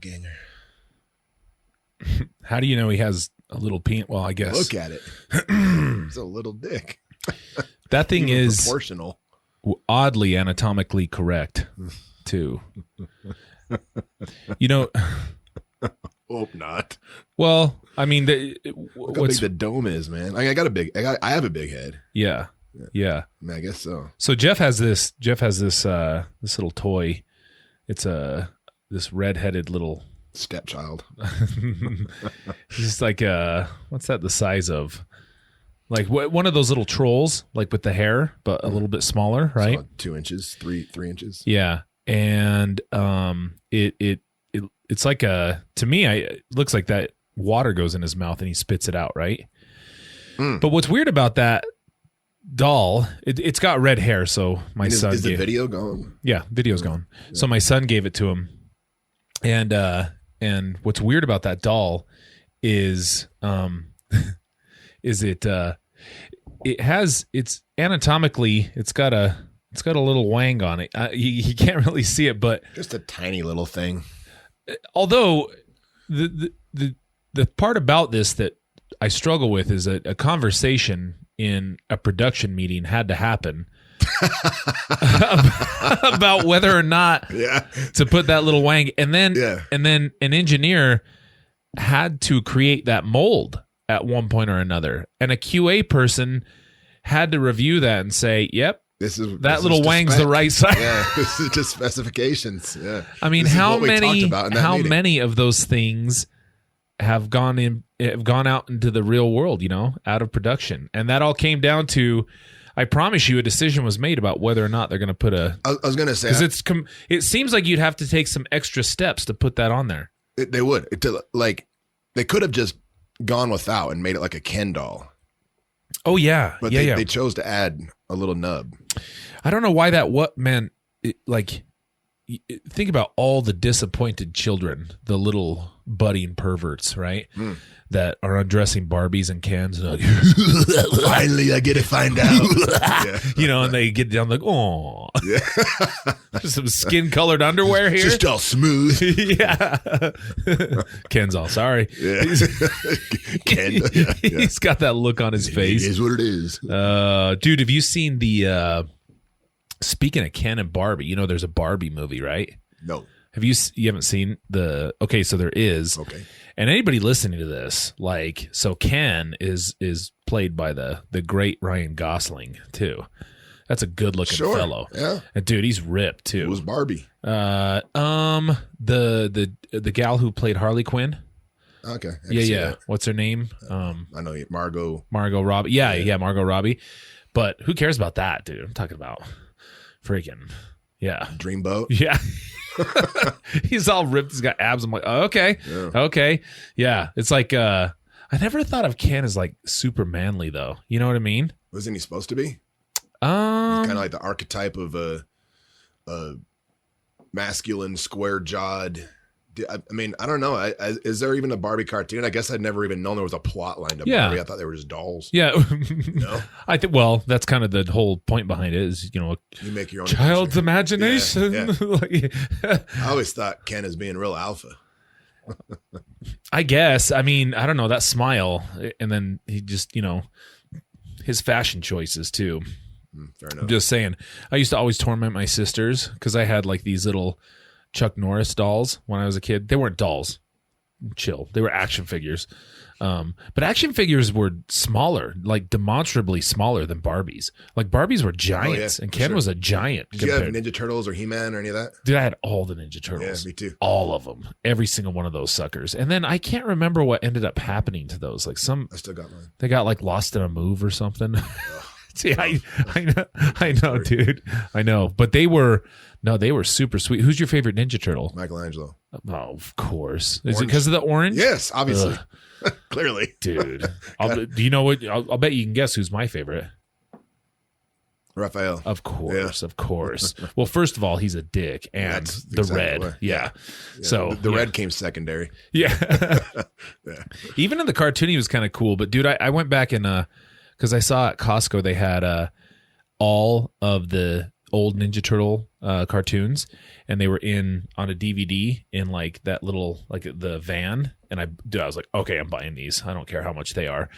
Ganger. How do you know he has a little penis? Well, I guess. Look at it. It's a little dick. That thing Even is proportional. Oddly anatomically correct, too. You know. Hope not. Well, I mean, Look how big the dome is, man. I have a big head. Yeah. I mean, I guess so. So Jeff has this this little toy. It's this red-headed little stepchild. He's like what's that the size of? Like one of those little trolls, like with the hair, but a little bit smaller, right? So 2 inches, 3 inches. Yeah, and it's like to me, it looks like that water goes in his mouth and he spits it out, right? But what's weird about that doll, it's got red hair, so my son is the video going? Yeah, video's going. Yeah. So my son gave it to him, and what's weird about that doll is it's anatomically it's got a little wang on it. You can't really see it, but just a tiny little thing. Although the part about this that I struggle with is a conversation in a production meeting had to happen about whether or not to put that little wang, and then an engineer had to create that mold at one point or another, and a QA person had to review that and say, "Yep, this little wang's the right size." Yeah, this is just specifications. Yeah, I mean, how many of those things have gone out into the real world, out of production? And that all came down to, I promise you, a decision was made about whether or not they're going to put I was going to say, because it seems like you'd have to take some extra steps to put that on there. They would. They could have just gone without and made it like a Ken doll. Oh yeah, but they chose to add a little nub. I don't know why think about all the disappointed children, the little budding perverts, right? That are undressing Barbies and Kens. And finally, I get to find out. And they get down like, oh, some skin-colored underwear here. Just all smooth. Yeah. Ken's all sorry. Yeah. Ken. He's got that look on his face. It is what it is. Dude, have you seen the... Speaking of Ken and Barbie, there's a Barbie movie, right? No. You haven't seen the... Okay, so there is. Okay. And anybody listening to this, so Ken is played by the great Ryan Gosling too. That's a good looking fellow. Yeah. And dude, he's ripped too. Who's Barbie? The gal who played Harley Quinn. Okay. Yeah. What's her name? I know Margot Robbie. Yeah, Margot Robbie. But who cares about that, dude? I'm talking about freaking Dreamboat. Yeah. He's all ripped. He's got abs. I'm like, oh, okay. Yeah. Okay. Yeah. It's like, I never thought of Ken as like super manly though. You know what I mean? Wasn't he supposed to be? Kind of like the archetype of a masculine, square-jawed. I mean, I don't know. Is there even a Barbie cartoon? I guess I'd never even known there was a plot line to Barbie. I thought they were just dolls. Yeah. No? I think. Well, that's kind of the whole point behind it. Is you make your own child's imagination. Yeah. I always thought Ken as being real alpha. I guess. I mean, I don't know, that smile, and then he just his fashion choices too. Fair enough. I'm just saying. I used to always torment my sisters because I had like these little Chuck Norris dolls when I was a kid. They weren't dolls. Chill. They were action figures. But action figures were smaller, like demonstrably smaller than Barbies. Like Barbies were giants, and Ken was a giant. Did you have Ninja Turtles or He-Man or any of that? Dude, I had all the Ninja Turtles. Yeah, me too. All of them. Every single one of those suckers. And then I can't remember what ended up happening to those. Like I still got mine. They got like lost in a move or something. See, I know, dude. I know. But they were super sweet. Who's your favorite Ninja Turtle? Michelangelo. Oh, of course. Is it because of the orange? Yes, obviously. Clearly. Dude. Do you know what? I'll bet you can guess who's my favorite. Raphael. Of course, of course. Well, first of all, he's a dick, and the red. Yeah. So the red came secondary. Yeah. Even in the cartoon, he was kind of cool. But dude, I went back and because I saw at Costco they had all of the old Ninja Turtle cartoons, and they were on a DVD in like that little like the van, and I was like, okay, I'm buying these. I don't care how much they are,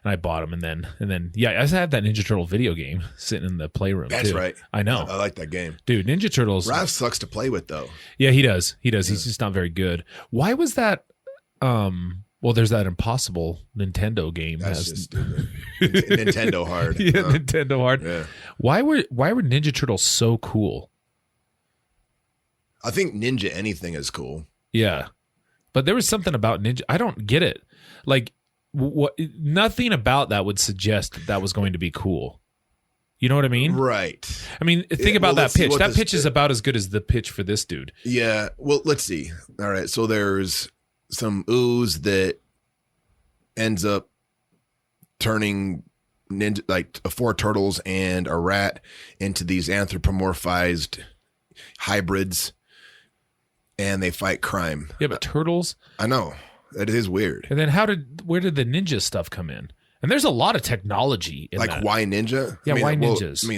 and I bought them, and then yeah, I had that Ninja Turtle video game sitting in the playroom. That's too. right. I know. I like that game, dude. Ninja Turtles. Raph sucks to play with though. Yeah, he does. Yeah. He's just not very good. Why was that? Well, there's that impossible Nintendo game. That's just stupid. Nintendo hard. Yeah, Nintendo hard. Yeah. Why were Ninja Turtles so cool? I think Ninja anything is cool. Yeah, but there was something about Ninja. I don't get it. Like, nothing about that would suggest that was going to be cool. You know what I mean? Right. I mean, think about that pitch. That pitch is is about as good as the pitch for this dude. Yeah. Well, let's see. All right. So there's some ooze that ends up turning ninja, like 4 turtles and a rat into these anthropomorphized hybrids, and they fight crime. Yeah, but turtles. I know that is weird. And then where did the ninja stuff come in? And there's a lot of technology in like that. Why ninja? Yeah, why ninjas?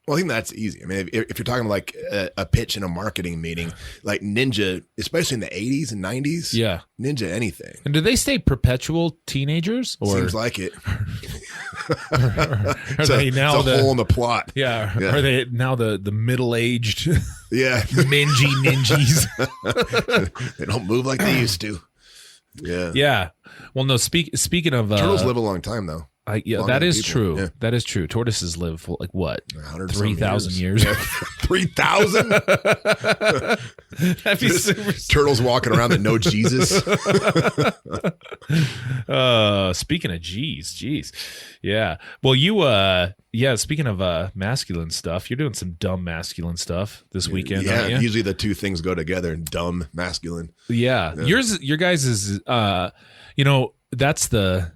I think that's easy. I mean, if you're talking like a pitch in a marketing meeting, like ninja, especially in the 80s and 90s, yeah, ninja anything. And do they stay perpetual teenagers? Or seems like it. Are they now it's a hole in the plot? Yeah. Are they now the middle-aged? Yeah, mingy ninjas. They don't move like they used to. Yeah. Yeah. Well, no. Speaking of turtles live a long time though. Yeah, that is true. Yeah. That is true. Tortoises live for like what? 3,000 years. Yeah. 3,000? That'd be super. Turtles walking around that know Jesus. Speaking of jeez. Yeah. Well, speaking of masculine stuff, you're doing some dumb masculine stuff this weekend, yeah, aren't you? Usually the two things go together, dumb, masculine. Yeah. Your guys is that's the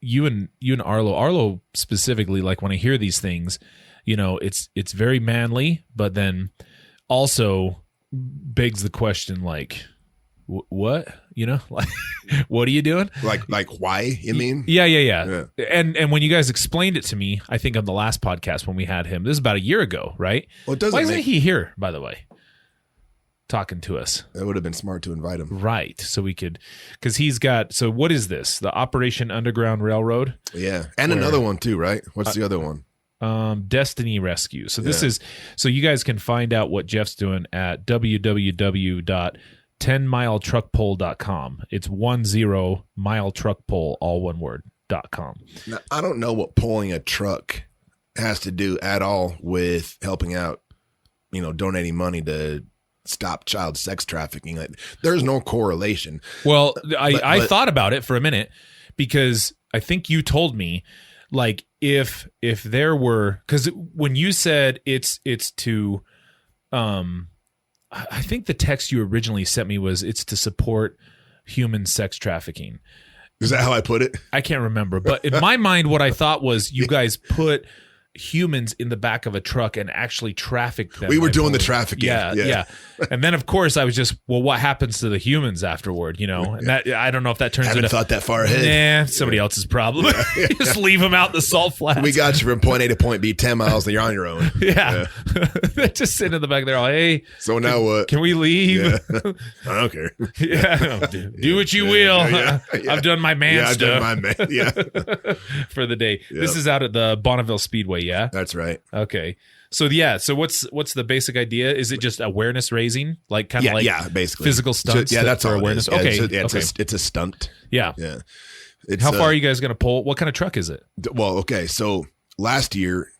you and Arlo specifically, like when I hear these things, it's very manly, but then also begs the question like, what? Like, what are you doing? Like why, you mean? Yeah. And when you guys explained it to me, I think on the last podcast when we had him, this is about a year ago, right? Well, why isn't he here, by the way? Talking to us. That would have been smart to invite him. Right. So we could, because he's got, so what is this? The Operation Underground Railroad? Yeah. And another one too, right? What's the other one? Destiny Rescue. So this is, so you guys can find out what Jeff's doing at www.10miletruckpole.com. It's 10miletruckpole, all one word, .com. Now, I don't know what pulling a truck has to do at all with helping out, donating money to stop child sex trafficking. Like, there's no correlation. Well, I thought about it for a minute because I think you told me, like, if there were, because when you said it's to, I think the text you originally sent me was it's to support human sex trafficking. Is that how I put it? I can't remember, but in my mind, what I thought was you guys put humans in the back of a truck and actually trafficked them. We were doing the trafficking. Yeah. And then of course I was just, well, what happens to the humans afterward? And that, I don't know if that turns into, thought that far ahead. Somebody else's problem. Just leave them out in the salt flats. We got you from point A to point B, 10 miles, and you're on your own. Yeah. Just sitting in the back there, all, hey. So now what? Can we leave? Yeah. I don't care. Do what you will. I've done my man stuff. I've done my man. For the day. Yep. This is out at the Bonneville Speedway. Yeah, that's right. Okay, so what's the basic idea? Is it just awareness raising, like kind of basically physical stunts? That's for all awareness. Yeah, okay, it's a stunt. Yeah. It's, how far are you guys going to pull? What kind of truck is it? Well, okay, so last year,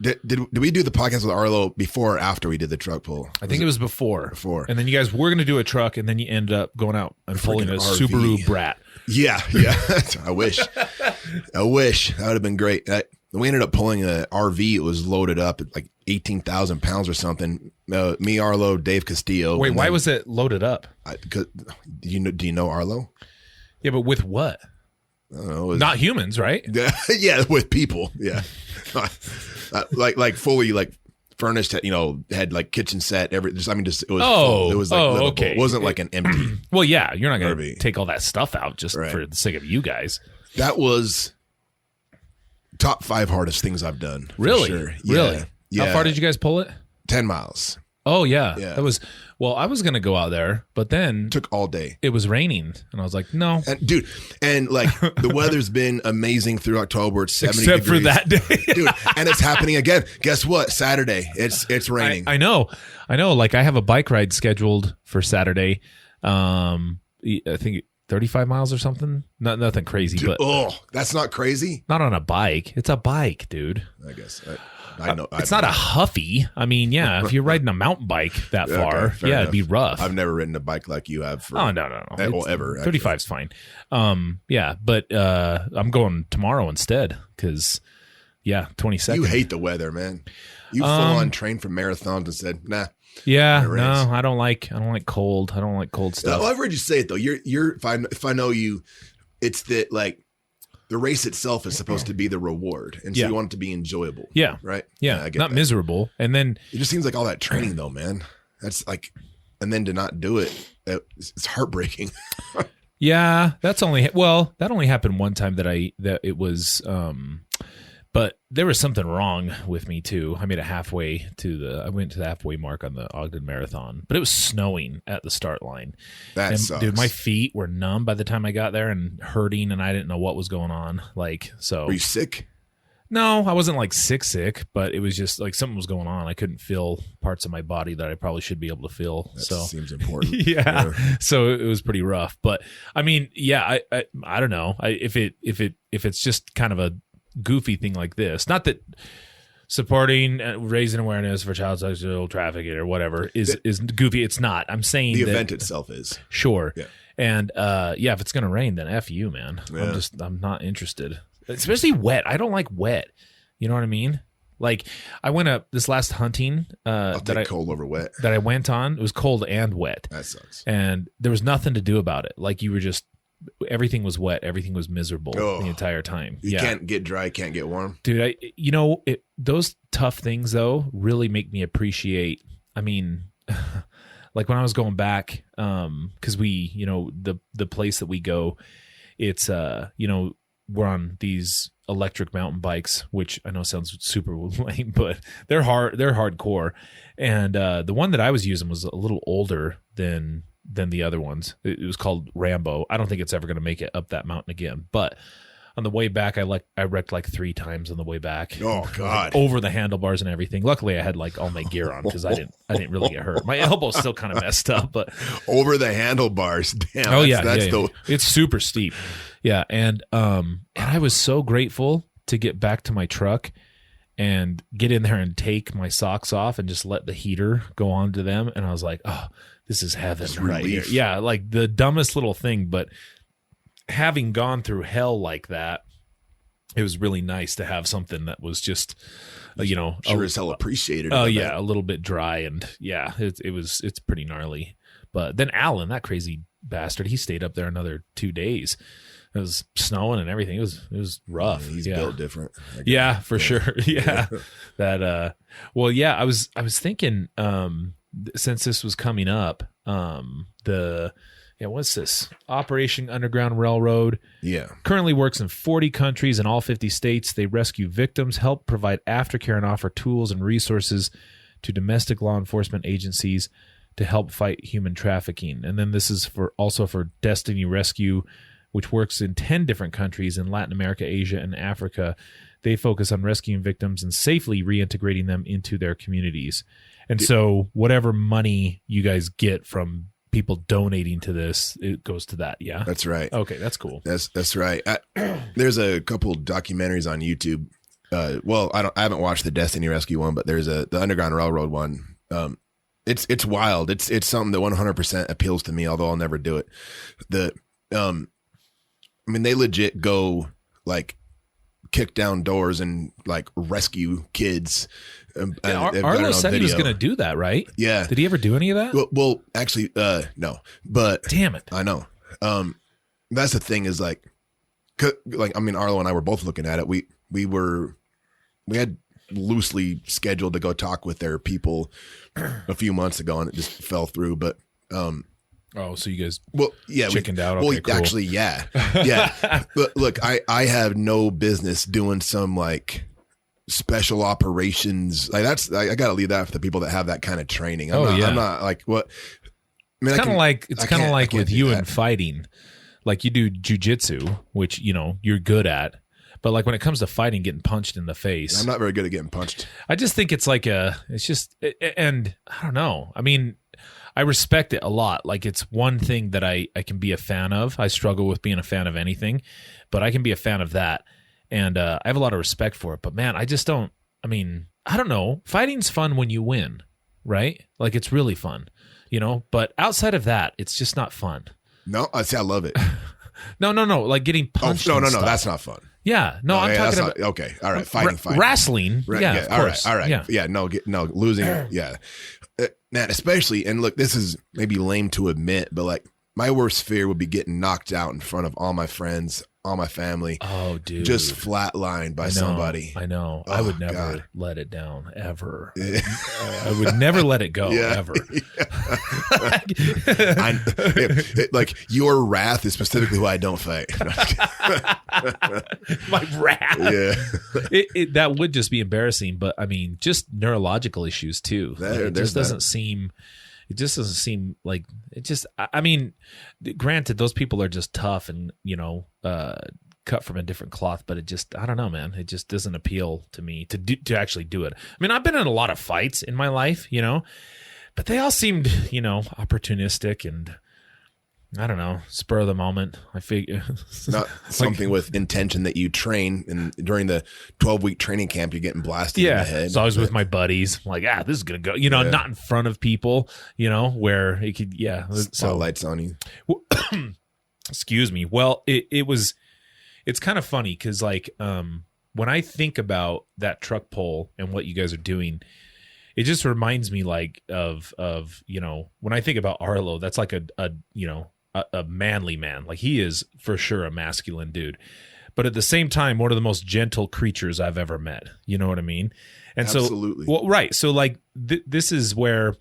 did we do the podcast with Arlo before or after we did the truck pull? I think it was before. Before, and then you guys were going to do a truck, and then you ended up going out and pulling a RV. Subaru Brat. Yeah. I wish that would have been great. We ended up pulling an RV. It was loaded up at like 18,000 pounds or something. Me, Arlo, Dave Castillo. Wait, why was it loaded up? Do you know Arlo? Yeah, but with what? I don't know. Not humans, right? Yeah, with people. Yeah, like fully like furnished. Had like kitchen set. It was. It was. Full. It was like livable. Okay. It wasn't like an empty. Well, yeah, you're not going to take all that stuff out just for the sake of you guys. That was top 5 hardest things I've done. Really? Sure. Really? Yeah. How far did you guys pull it? 10 miles. Oh yeah. Yeah. That was, well, I was going to go out there, but then Took all day. it was raining and I was like, no. And dude, and like the weather's been amazing through October. It's 70 Except degrees. for that day. Dude, and it's happening again. Guess what? Saturday. It's raining. I know. Like I have a bike ride scheduled for Saturday. I think 35 miles or something. Nothing crazy, Dude, but that's not crazy. not on a bike. It's a bike, dude. I guess. I know. It's not a Huffy. I mean, yeah, if you're riding a mountain bike that far, fair it'd enough. be rough. I've never ridden a bike like you have. For, Oh no. Well, ever. 35 is fine. Yeah, but I'm going tomorrow instead because 22nd. You hate the weather, man. You full on trained for marathons and said, nah. Yeah, It no, rains. I don't like cold. I don't like cold stuff. Well, I've heard you say it though. You're if I know you, it's that like the race itself is supposed to be the reward, and so Yeah. you want it to be enjoyable. Yeah. Right. Yeah, I get not that. miserable. And then It just seems like all that training though, man. That's like, and then to not do it, it's heartbreaking. yeah, that only happened one time that it was but there was something wrong with me too. I made it I went to the halfway mark on the Ogden Marathon, but it was snowing at the start line. That And sucks. dude, my feet were numb by the time I got there and hurting, and I didn't know what was going on. Like, so Were you sick? no, I wasn't like sick, but it was just like something was going on. I couldn't feel parts of my body that I probably should be able to feel. That So seems important. yeah. So it was pretty rough. But I mean, yeah, I don't know. If it's just kind of a goofy thing like this, not that supporting raising awareness for child sexual trafficking or whatever is goofy. It's not. I'm saying The that, event itself is. sure. Yeah. And if it's gonna rain, then F you, man. Yeah. I'm not interested. Especially wet. I don't like wet. You know what I mean? Like I went up this last hunting I'll take cold over wet. that I went on. It was cold and wet. That sucks. And there was nothing to do about it. Like you were just, everything was wet. Everything was miserable the entire time. You can't get dry, can't get warm. Dude, those tough things though really make me appreciate. I mean, like when I was going back, cause we, the place that we go, it's, we're on these electric mountain bikes, which I know sounds super lame, but they're hardcore. And the one that I was using was a little older than the other ones. It was called Rambo. I don't think it's ever going to make it up that mountain again. But on the way back, I wrecked like 3 times on the way back. Oh God! Over the handlebars and everything. Luckily, I had like all my gear on because I didn't really get hurt. My elbow's still kind of messed up, but Over the handlebars. Damn. oh that's yeah. It's super steep. Yeah, and I was so grateful to get back to my truck and get in there and take my socks off and just let the heater go on to them. And I was like, oh, this is heaven right here. relief. Yeah, like the dumbest little thing, but having gone through hell like that, it was really nice to have something that was just, sure as hell appreciated. Oh I yeah, bet. a little bit dry, and yeah, it's pretty gnarly. But then Alan, that crazy bastard, he stayed up there another 2 days. It was snowing and everything. It was rough. He's yeah. built different. Yeah, for sure. Yeah. That well, yeah, I was thinking since this was coming up, what's this? Operation Underground Railroad. Yeah. Currently works in 40 countries in all 50 states. They rescue victims, help provide aftercare, and offer tools and resources to domestic law enforcement agencies to help fight human trafficking. And then this is also for Destiny Rescue, which works in 10 different countries in Latin America, Asia, and Africa. They focus on rescuing victims and safely reintegrating them into their communities. And so whatever money you guys get from people donating to this, it goes to that. Yeah. That's right. Okay. That's cool. That's right. There's a couple documentaries on YouTube. I haven't watched the Destiny Rescue one, but there's the Underground Railroad one. It's wild. It's something that 100% appeals to me, although I'll never do it. They legit go like kick down doors and like rescue kids. Arlo said he was going to do that, right? Yeah. Did he ever do any of that? Well, actually, no. But damn it, I know. That's the thing is like Arlo and I were both looking at it. We had loosely scheduled to go talk with their people a few months ago, and it just fell through. But so you guys chickened out. Okay, cool. Actually, yeah. But look, I have no business doing some like special operations. Like I got to leave that for the people that have that kind of training. I'm not like what. I mean, it's kind of like with you and fighting. Like you do jujitsu, which you're good at, but like when it comes to fighting, getting punched in the face, I'm not very good at getting punched. I just think it's like and I don't know. I mean, I respect it a lot. Like it's one thing that I can be a fan of. I struggle with being a fan of anything, but I can be a fan of that. And I have a lot of respect for it. But man, I just don't, I mean, I don't know. Fighting's fun when you win, right? Like it's really fun, but outside of that, it's just not fun. No, I love it. No. Like getting punched. Oh, no. That's not fun. Yeah. No, I'm talking about. Okay. All right. Fighting. Wrestling. Right, yeah. Of course. All right. Yeah. No, losing. Yeah. Man, especially, and look, this is maybe lame to admit, but like my worst fear would be getting knocked out in front of all my friends, all my family. Oh, dude. Just flatlined by somebody. I know. Oh, I would never let it down, ever. I would never let it go, ever. Like your wrath is specifically who I don't fight. My wrath. Yeah. That would just be embarrassing, but I mean, just neurological issues too. It just doesn't seem like it just, I mean, granted, those people are just tough and, cut from a different cloth, but it just, I don't know, man. It just doesn't appeal to me to actually do it. I mean, I've been in a lot of fights in my life, but they all seemed, opportunistic and I don't know, spur of the moment. I figure not something with intention that you train, and during the 12-week training camp, you're getting blasted in the head. So I was with my buddies, I'm like, this is gonna go, not in front of people, where it could, spotlights on you. Excuse me. Well, it's kind of funny because like when I think about that truck pull and what you guys are doing, it just reminds me like of when I think about Arlo, that's like a manly man. Like he is for sure a masculine dude, but at the same time, one of the most gentle creatures I've ever met. You know what I mean? And absolutely. So, well, right. So like this is where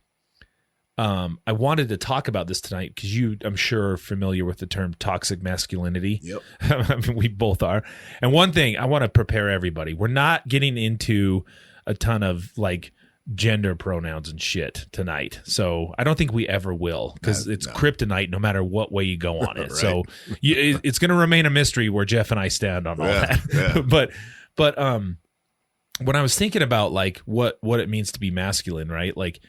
I wanted to talk about this tonight because I'm sure, are familiar with the term toxic masculinity. Yep. I mean, we both are. And one thing I want to prepare everybody, we're not getting into a ton of like gender pronouns and shit tonight. So I don't think we ever will because it's kryptonite no matter what way you go on it. Right. So it's going to remain a mystery where Jeff and I stand on all that. Yeah. But when I was thinking about like what it means to be masculine, right? Like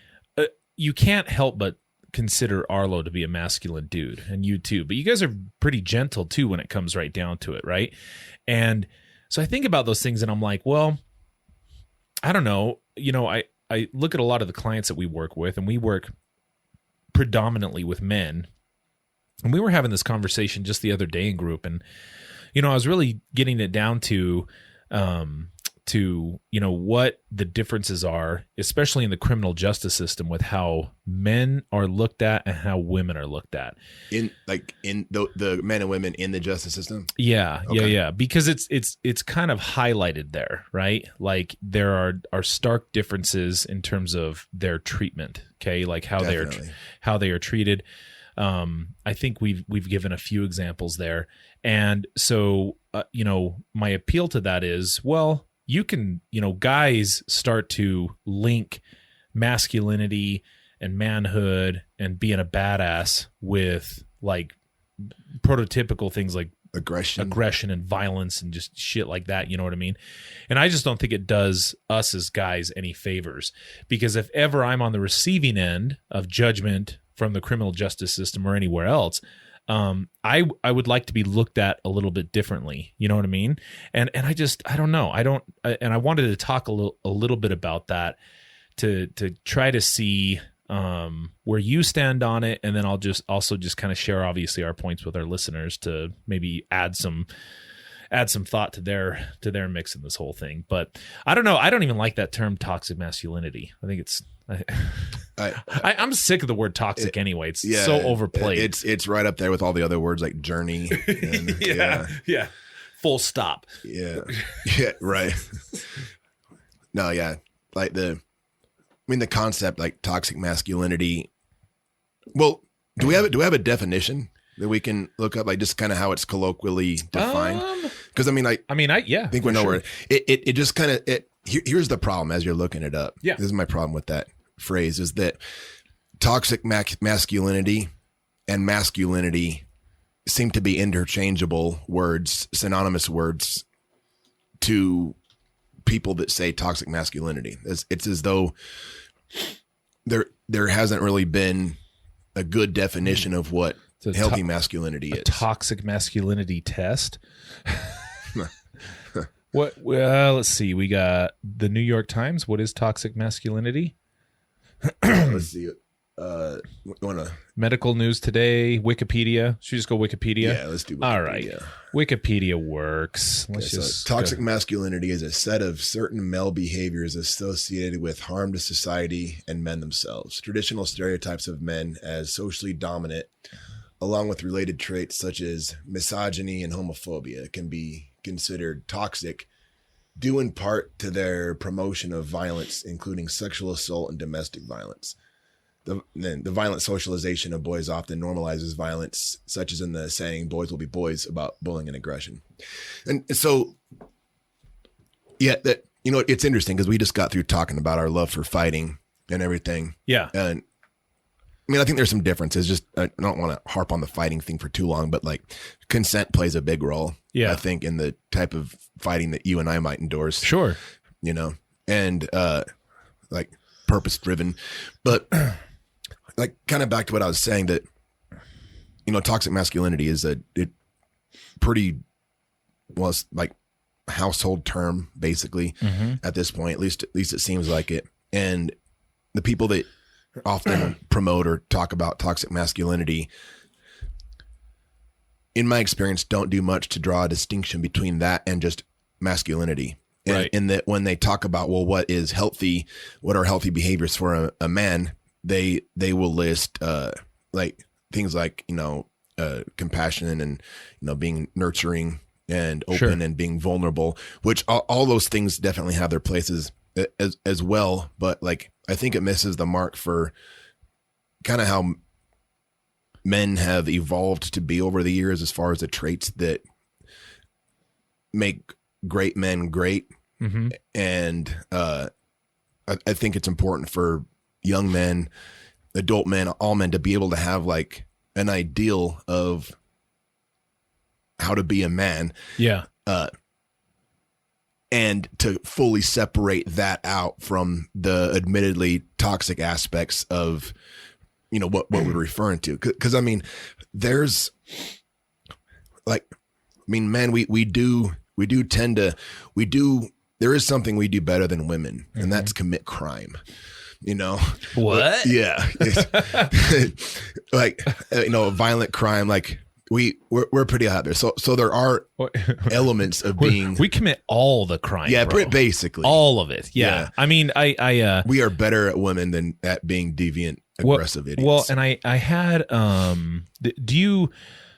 you can't help but consider Arlo to be a masculine dude, and you too. But you guys are pretty gentle too when it comes right down to it, right? And so I think about those things and I'm like, well, I don't know. I look at a lot of the clients that we work with, and we work predominantly with men. And we were having this conversation just the other day in group, and I was really getting it down to what the differences are, especially in the criminal justice system, with how men are looked at and how women are looked at. In the men and women in the justice system? Yeah. Okay. Yeah. Because it's kind of highlighted there, right? Like there are stark differences in terms of their treatment. Okay. Like how they are treated. I think we've given a few examples there. And so, my appeal to that is, well, you can, guys start to link masculinity and manhood and being a badass with like prototypical things like aggression and violence and just shit like that. You know what I mean? And I just don't think it does us as guys any favors, because if ever I'm on the receiving end of judgment from the criminal justice system or anywhere else, I would like to be looked at a little bit differently. You know what I mean? And I don't know. I wanted to talk a little bit about that to try to see where you stand on it, and then I'll also kind of share obviously our points with our listeners to maybe add some thought to their mix in this whole thing. But I don't know. I don't even like that term toxic masculinity. I think it's I'm sick of the word toxic anyway. It's so overplayed. It's right up there with all the other words like journey. And, yeah. Full stop. Yeah. Yeah. Right. No. Yeah. Like the concept like toxic masculinity. Well, do we have a definition that we can look up, like just kind of how it's colloquially defined? Because I think we know where it just kind of here's the problem as you're looking it up. Yeah. This is my problem with that phrase is that toxic masculinity and masculinity seem to be interchangeable words, synonymous words to people that say toxic masculinity. It's as though there hasn't really been a good definition of what healthy masculinity is. Toxic masculinity test. What? Well, let's see. We got the New York Times. What is toxic masculinity? Let's see. Medical News Today, Wikipedia. Should we just go Wikipedia? Yeah, let's do Wikipedia. All right. Wikipedia works. Toxic masculinity is a set of certain male behaviors associated with harm to society and men themselves. Traditional stereotypes of men as socially dominant, along with related traits such as misogyny and homophobia, can be considered toxic due in part to their promotion of violence, including sexual assault and domestic violence. The violent socialization of boys often normalizes violence, such as in the saying, boys will be boys, about bullying and aggression. And so, yeah, that, you know, it's interesting because we just got through talking about our love for fighting and everything. Yeah. And I mean, I think there's some differences. Just, I don't want to harp on the fighting thing for too long, but like consent plays a big role. Yeah. I think in the type of fighting that you and I might endorse. Sure. You know, and like purpose driven, but like kind of back to what I was saying that, you know, toxic masculinity is a pretty, well, it's like household term basically at this point, at least it seems like it. And the people that often promote or talk about toxic masculinity, in my experience, don't do much to draw a distinction between that and just masculinity. And, right. In that when they talk about, well, what is healthy, what are healthy behaviors for a man, they will list like things like, you know, compassion and, you know, being nurturing and open, sure, and being vulnerable, which all those things definitely have their places as well. But like, I think it misses the mark for kind of how men have evolved to be over the years as far as the traits that make great men great. And I think it's important for young men, adult men, all men to be able to have like an ideal of how to be a man. Yeah. And to fully separate that out from the admittedly toxic aspects of, you know, what we're referring to. Cause I mean, there's like, I mean, man, we do tend to, there is something we do better than women, and that's commit crime. You know what? Yeah, like, you know, violent crime. Like we're pretty out there. So there are elements of being. We commit all the crime. Yeah, bro. Basically all of it. Yeah. I mean, we are better at women than at being deviant, aggressive idiots. Well, and I had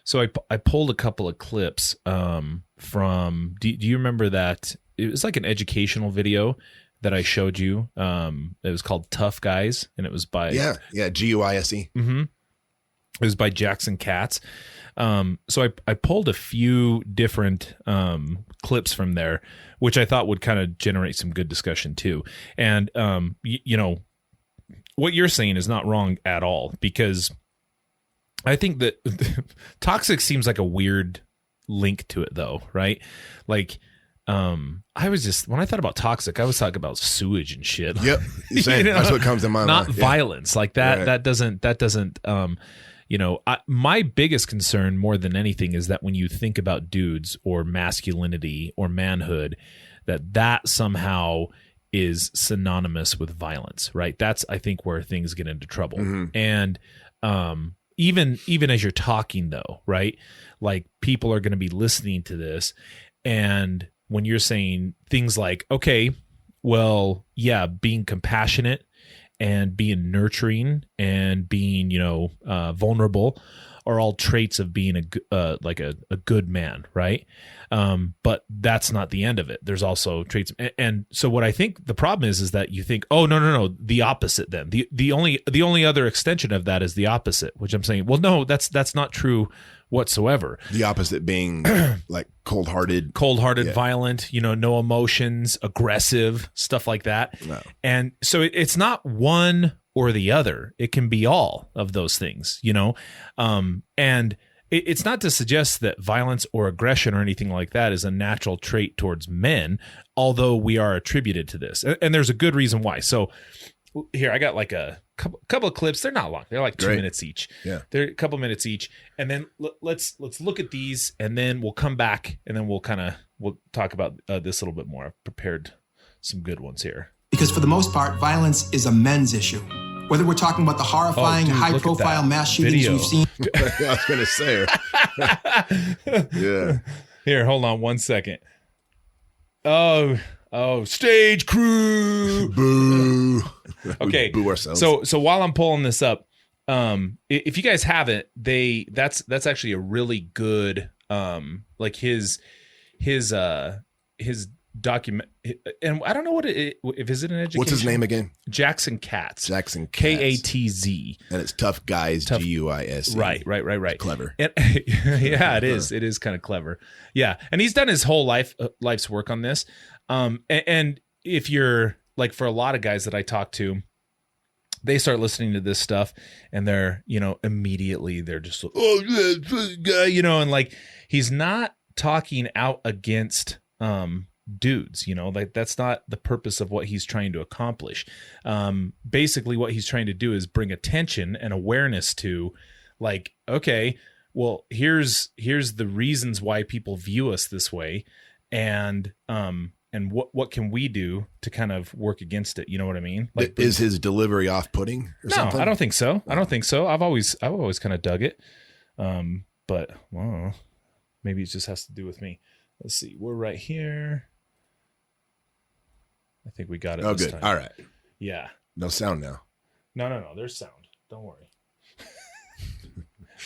So I pulled a couple of clips from. Do you remember that? It was like an educational video that I showed you. It was called Tough Guys, and it was by GUISE. It was by Jackson Katz. So I pulled a few different clips from there, which I thought would kind of generate some good discussion too. And you know, what you're saying is not wrong at all, because I think that toxic seems like a weird link to it, though, right? Like, I was just, when I thought about toxic, I was talking about sewage and shit. Yep. Same. You know? That's what comes to my mind. Not violence like that. Right. That doesn't, you know, my biggest concern more than anything is that when you think about dudes or masculinity or manhood, that somehow is synonymous with violence, right? That's, I think, where things get into trouble. And, even as you're talking though, right? Like, people are going to be listening to this, and when you're saying things like, okay, well, yeah, being compassionate and being nurturing and being, you know, vulnerable are all traits of being a good man, right? But that's not the end of it. There's also traits, and so what I think the problem is that you think, oh no, the opposite. Then the only other extension of that is the opposite, which I'm saying, well, no, that's not true whatsoever. The opposite being like cold-hearted, yeah. Violent, no emotions, aggressive, stuff like that. No. And so it's not one or the other. It can be all of those things, and it's not to suggest that violence or aggression or anything like that is a natural trait towards men, although we are attributed to this. And there's a good reason why. So here, I got like a couple of clips. They're not long. They're like 2 minutes each. Yeah. They're a couple minutes each. And then let's look at these, and then we'll come back, and then we'll talk about this a little bit more. I've prepared some good ones here. Because for the most part, violence is a men's issue. Whether we're talking about the horrifying, high-profile mass shootings we've seen. I was going to say. Yeah. Here, hold on 1 second. Oh, stage crew. Boo. Okay. Boo ourselves. So while I'm pulling this up, if you guys haven't, that's actually a really good like his document, and I don't know if is it an education. What's his name again? Jackson Katz. Katz. And it's Tough Guys, GUIS. Right. It's clever. And, yeah, it is. It is kind of clever. Yeah, and he's done his whole life's work on this. And if you're like, for a lot of guys that I talk to, they start listening to this stuff, and they're immediately they're just and like, he's not talking out against dudes, like that's not the purpose of what he's trying to accomplish. Basically what he's trying to do is bring attention and awareness to, like, okay, well, here's the reasons why people view us this way, and what can we do to kind of work against it? You know what I mean? Like, is his delivery off-putting or something? No, I don't think so. I've always kind of dug it. But well, maybe it just has to do with me. Let's see. We're right here. I think we got it. Oh, this good. time. All right. Yeah. No sound now. No. There's sound. Don't worry.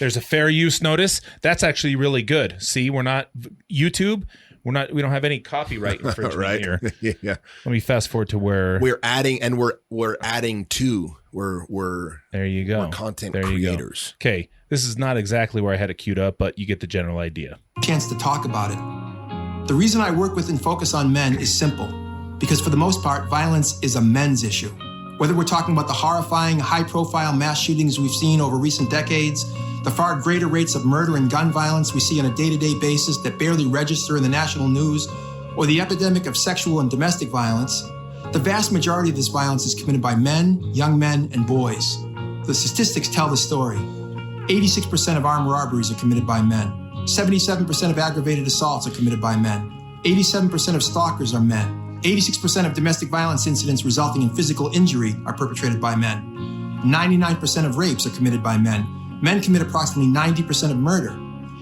There's a fair use notice. That's actually really good. See, we're not YouTube. We don't have any copyright infringement right here. Yeah. Let me fast forward to where we're adding, and we're adding to. We're there. You go. We're content creators. Okay. This is not exactly where I had it queued up, but you get the general idea. Chance to talk about it. The reason I work with and focus on men is simple. Because for the most part, violence is a men's issue. Whether we're talking about the horrifying, high-profile mass shootings we've seen over recent decades, the far greater rates of murder and gun violence we see on a day-to-day basis that barely register in the national news, or the epidemic of sexual and domestic violence, the vast majority of this violence is committed by men, young men, and boys. The statistics tell the story. 86% of armed robberies are committed by men. 77% of aggravated assaults are committed by men. 87% of stalkers are men. 86% of domestic violence incidents resulting in physical injury are perpetrated by men. 99% of rapes are committed by men. Men commit approximately 90% of murder.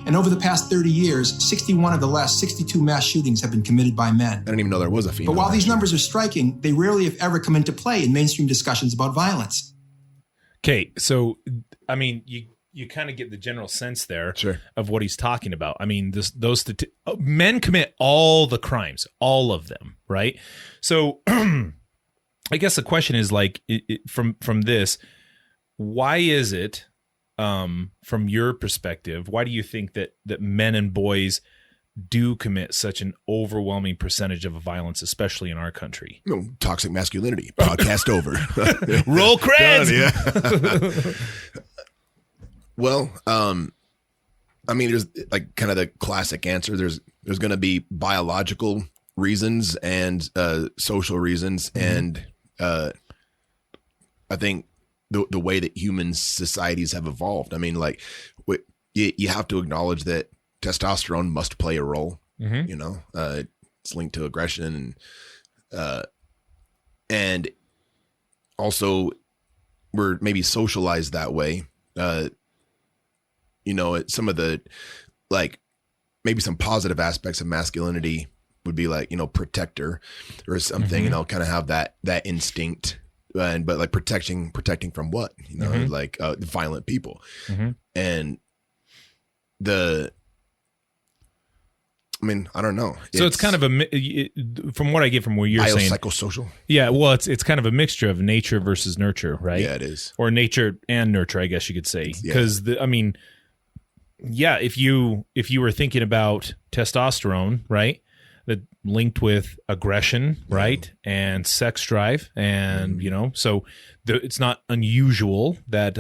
And over the past 30 years, 61 of the last 62 mass shootings have been committed by men. I didn't even know there was a female. But while these numbers are striking, they rarely, if ever, come into play in mainstream discussions about violence. Okay, so, I mean, you kind of get the general sense there of what he's talking about. I mean, men commit all the crimes, all of them, right? So I guess the question is, like, from this, why is it, from your perspective, why do you think that men and boys do commit such an overwhelming percentage of violence, especially in our country? Toxic masculinity. Podcast over. Roll creds. Done, yeah. Well, I mean, there's like kind of the classic answer. There's going to be biological reasons and social reasons, and I think the way that human societies have evolved. I mean, like, you have to acknowledge that testosterone must play a role. Mm-hmm. It's linked to aggression, and also we're maybe socialized that way. Some of the, like, maybe some positive aspects of masculinity would be like, protector or something, mm-hmm. Kind of have that instinct, but like protecting from what, mm-hmm. like violent people. Mm-hmm. And I don't know. So it's kind of from what I get from what you're saying, biopsychosocial. Yeah, well, it's kind of a mixture of nature versus nurture, right? Yeah, it is. Or nature and nurture, I guess you could say. Because if you were thinking about testosterone, right, that linked with aggression, right, and sex drive, and so it's not unusual that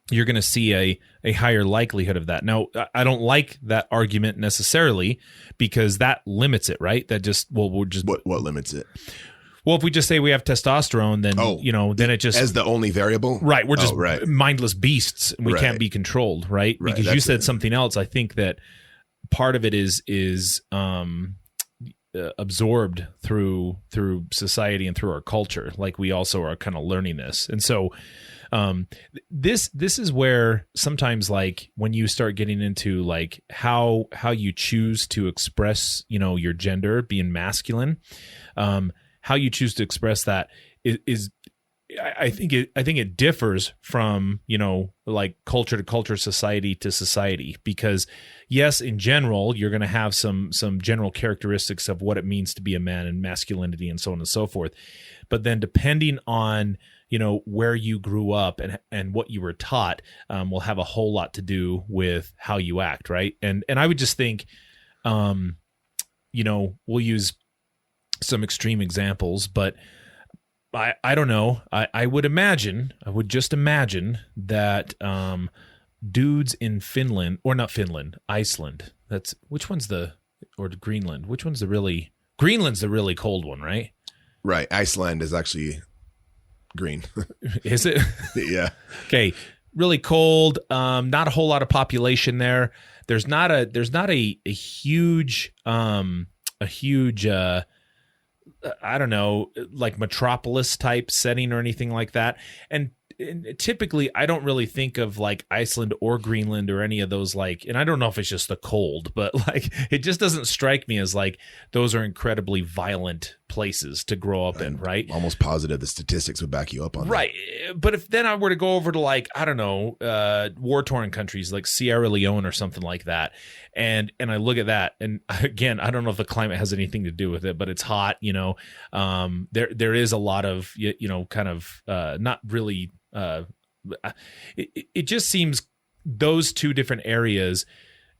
you're going to see a higher likelihood of that. Now, I don't like that argument necessarily because that limits it, right? That just what limits it? Well, if we just say we have testosterone, then then it just as the only variable, right? We're just mindless beasts, and we can't be controlled, right? Because you said something else. I think that part of it is absorbed through society and through our culture. Like we also are kind of learning this, and so. This is where sometimes, like, when you start getting into like how you choose to express your gender, being masculine, how you choose to express that is I think it differs from like culture to culture, society to society, because yes, in general you're going to have some general characteristics of what it means to be a man and masculinity and so on and so forth, but then depending on where you grew up and what you were taught will have a whole lot to do with how you act, right? And I would just think, we'll use some extreme examples, but I don't know. I would just imagine that dudes in Finland, or not Finland, Iceland. Or Greenland. Which one's Greenland's the really cold one, right? Right. Iceland is actually green. Is it? Yeah. Okay. Really cold. Not a whole lot of population there. There's not a huge I don't know, like metropolis type setting or anything like that. And typically I don't really think of like Iceland or Greenland or any of those, like, and I don't know if it's just the cold, but like it just doesn't strike me as like those are incredibly violent places to grow up in, right? Almost positive the statistics would back you up on right. that. But if then I were to go over to like, I don't know, war-torn countries like Sierra Leone or something like that, and I look at that, and again, I don't know if the climate has anything to do with it, but it's hot, there is a lot of, kind of not really, it just seems those two different areas,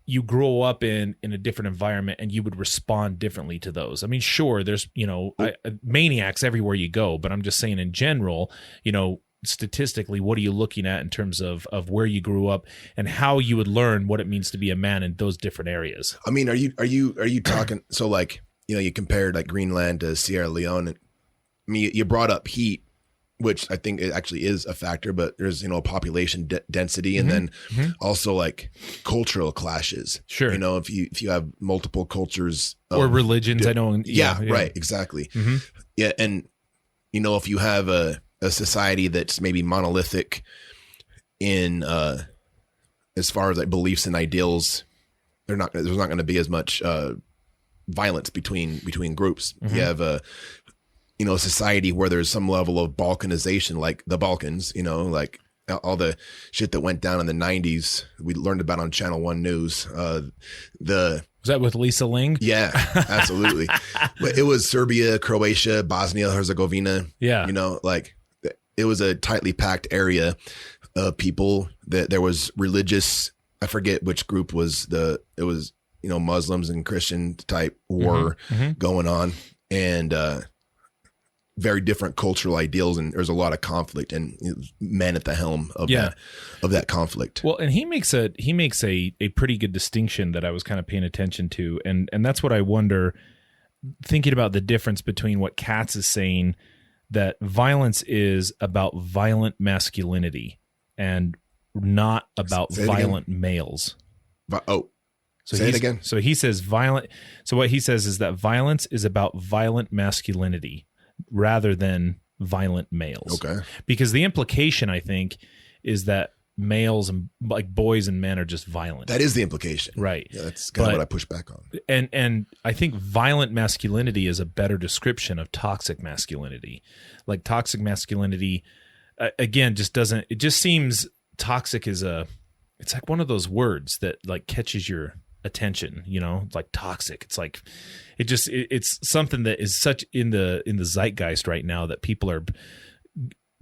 you grow up in a different environment and you would respond differently to those. I mean, sure, there's, maniacs everywhere you go, but I'm just saying in general, statistically, what are you looking at in terms of where you grew up and how you would learn what it means to be a man in those different areas? I mean, are you talking, so like, you compared like Greenland to Sierra Leone. I mean, you brought up heat, which I think it actually is a factor, but there's, population density, and then also like cultural clashes. Sure. If you have multiple cultures or religions, I know. Yeah, right. Exactly. Mm-hmm. Yeah. And, if you have a society that's maybe monolithic in, as far as like beliefs and ideals, there's not going to be as much, violence between groups. Mm-hmm. You have a society where there's some level of balkanization, like the Balkans, like all the shit that went down in the 90s, we learned about on Channel 1 News. Was that with Lisa Ling? Yeah, absolutely. But it was Serbia, Croatia, Bosnia, Herzegovina. Yeah. Like it was a tightly packed area of people that there was religious, I forget which group it was, Muslims and Christian type war going on, and, very different cultural ideals, and there's a lot of conflict, and men at the helm of that conflict. Well, and he makes a pretty good distinction that I was kind of paying attention to, and that's what I wonder, thinking about the difference between what Katz is saying, that violence is about violent masculinity and not about violent males. Say it again. So he says violent. So what he says is that violence is about violent masculinity rather than violent males. Okay. Because the implication, I think, is that males and like boys and men are just violent. That is the implication. Right. Yeah, that's kind of what I push back on. And I think violent masculinity is a better description of toxic masculinity. Like toxic masculinity, again, just seems toxic is it's like one of those words that like catches your attention, you know. It's like toxic. It's like it's something that is such in the zeitgeist right now that people are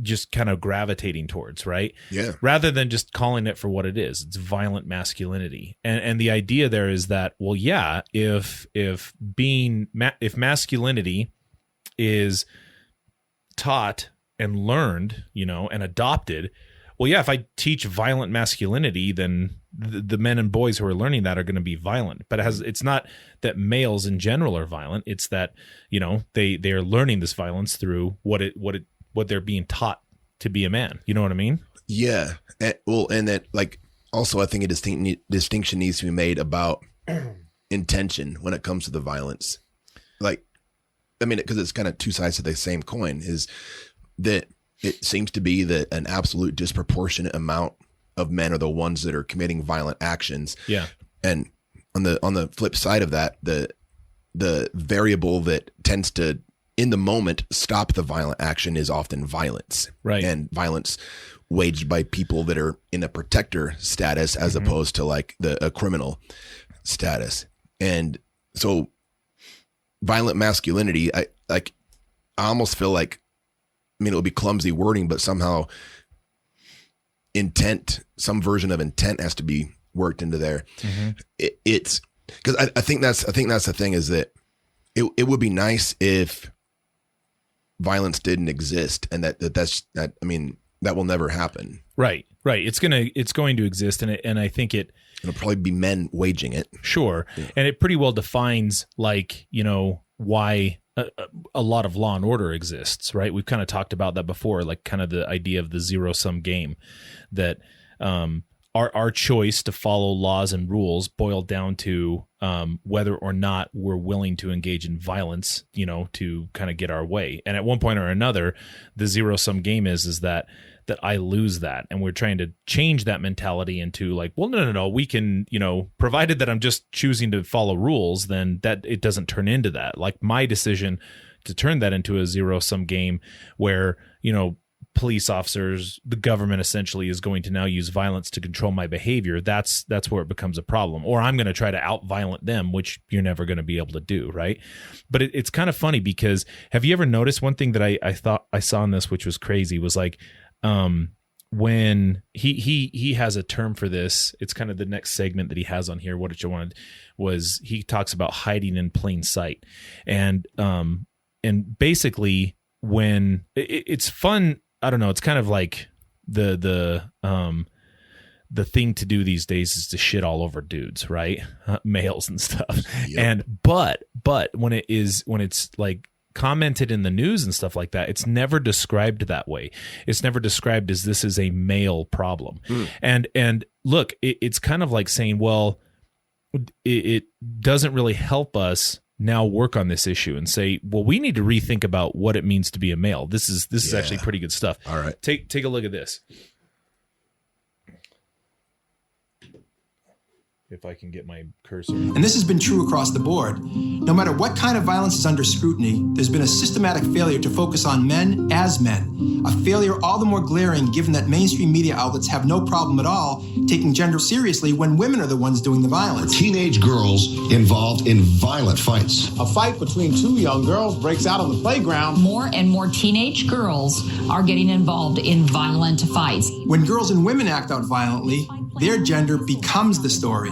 just kind of gravitating towards, right? Yeah. Rather than just calling it for what it is. It's violent masculinity. And the idea there is that, well, yeah, if masculinity is taught and learned, you know, and adopted, well, yeah, if I teach violent masculinity, then the men and boys who are learning that are going to be violent. But it's not that males in general are violent. It's that, you know, they are learning this violence through what they're being taught to be a man. You know what I mean? Yeah. And that, like, also I think a distinction needs to be made about intention when it comes to the violence. Like, I mean, because it's kind of two sides of the same coin, is that it seems to be that an absolute disproportionate amount of men are the ones that are committing violent actions. Yeah. And on the flip side of that, the variable that tends to, in the moment, stop the violent action is often violence. Right. And violence waged by people that are in a protector status as opposed to like a criminal status. And so violent masculinity, I almost feel like, I mean, it would be clumsy wording, but somehow some version of intent has to be worked into there. It's because I think that's the thing, is that it would be nice if violence didn't exist, and that I mean, that will never happen. Right. It's going to exist, and I think it'll probably be men waging it. Sure. Yeah. And it pretty well defines, like, you know, why a lot of law and order exists, right? We've kind of talked about that before, like kind of the idea of the zero-sum game, that our choice to follow laws and rules boiled down to whether or not we're willing to engage in violence, you know, to kind of get our way. And at one point or another, the zero-sum game is that I lose that. And we're trying to change that mentality into like, well, no, we can, you know, provided that I'm just choosing to follow rules, then that it doesn't turn into that. Like my decision to turn that into a zero-sum game where, you know, police officers, the government essentially is going to now use violence to control my behavior. That's where it becomes a problem. Or I'm going to try to out-violent them, which you're never going to be able to do, right? But it's kind of funny because have you ever noticed one thing that I thought I saw in this, which was crazy, was like, when he has a term for this, it's kind of the next segment that he has on here. What I wanted was, he talks about hiding in plain sight, and basically when it's fun, I don't know, it's kind of like the thing to do these days is to shit all over dudes, right? Males and stuff. Yep. And but when it's like commented in the news and stuff like that, it's never described that way. It's never described as this is a male problem. And look, it's kind of like saying, well, it doesn't really help us now work on this issue and say, well, we need to rethink about what it means to be a male. This is actually pretty good stuff. All right. Take a look at this. If I can get my cursor. And this has been true across the board. No matter what kind of violence is under scrutiny, there's been a systematic failure to focus on men as men. A failure all the more glaring given that mainstream media outlets have no problem at all taking gender seriously when women are the ones doing the violence. Teenage girls involved in violent fights. A fight between two young girls breaks out on the playground. More and more teenage girls are getting involved in violent fights. When girls and women act out violently, their gender becomes the story.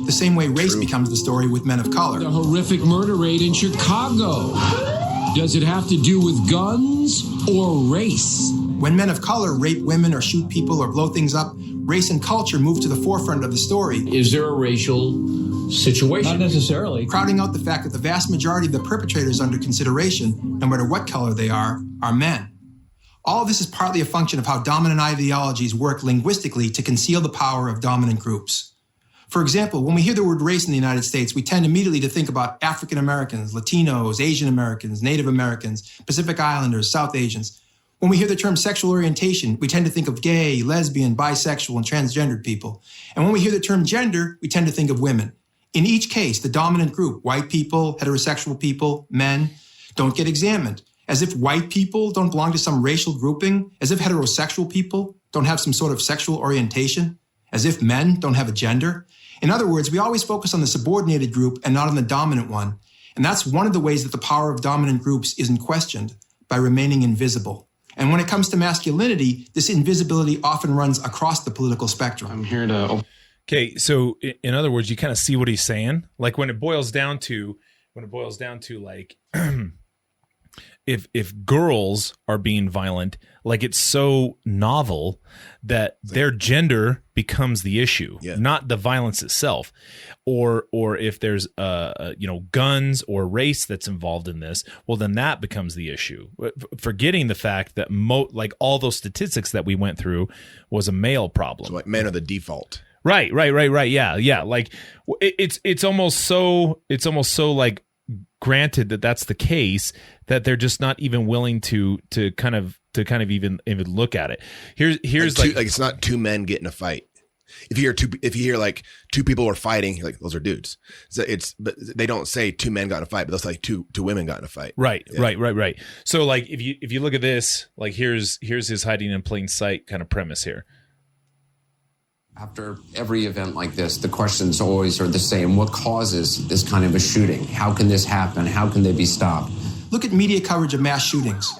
The same way race becomes the story with men of color. The horrific murder rate in Chicago. Does it have to do with guns or race? When men of color rape women or shoot people or blow things up, race and culture move to the forefront of the story. Is there a racial situation? Not necessarily. Crowding out the fact that the vast majority of the perpetrators under consideration, no matter what color they are men. All of this is partly a function of how dominant ideologies work linguistically to conceal the power of dominant groups. For example, when we hear the word race in the United States, we tend immediately to think about African Americans, Latinos, Asian Americans, Native Americans, Pacific Islanders, South Asians. When we hear the term sexual orientation, we tend to think of gay, lesbian, bisexual, and transgendered people. And when we hear the term gender, we tend to think of women. In each case, the dominant group, white people, heterosexual people, men, don't get examined. As if white people don't belong to some racial grouping, as if heterosexual people don't have some sort of sexual orientation. as if men don't have a gender. In other words, we always focus on the subordinated group and not on the dominant one. And that's one of the ways that the power of dominant groups isn't questioned, by remaining invisible. And when it comes to masculinity, this invisibility often runs across the political spectrum. I'm here to... Okay, so in other words, you kind of see what he's saying. Like when it boils down to like if girls are being violent, like it's so novel that their gender becomes the issue, not the violence itself. Or if there's guns or race that's involved in this, well then that becomes the issue. Forgetting the fact that like all those statistics that we went through was a male problem. So like men are the default. Right. Yeah. Like it's almost so like granted that that's the case that they're just not even willing to kind of even look at it. Here's like it's not two men getting a fight. If you hear like two people are fighting, you're like those are dudes. So but they don't say two men got in a fight, but they'll say two women got in a fight. Right. So like if you look at this, like here's his hiding in plain sight kind of premise here. After every event like this, the questions always are the same. What causes this kind of a shooting? How can this happen? How can they be stopped? Look at media coverage of mass shootings.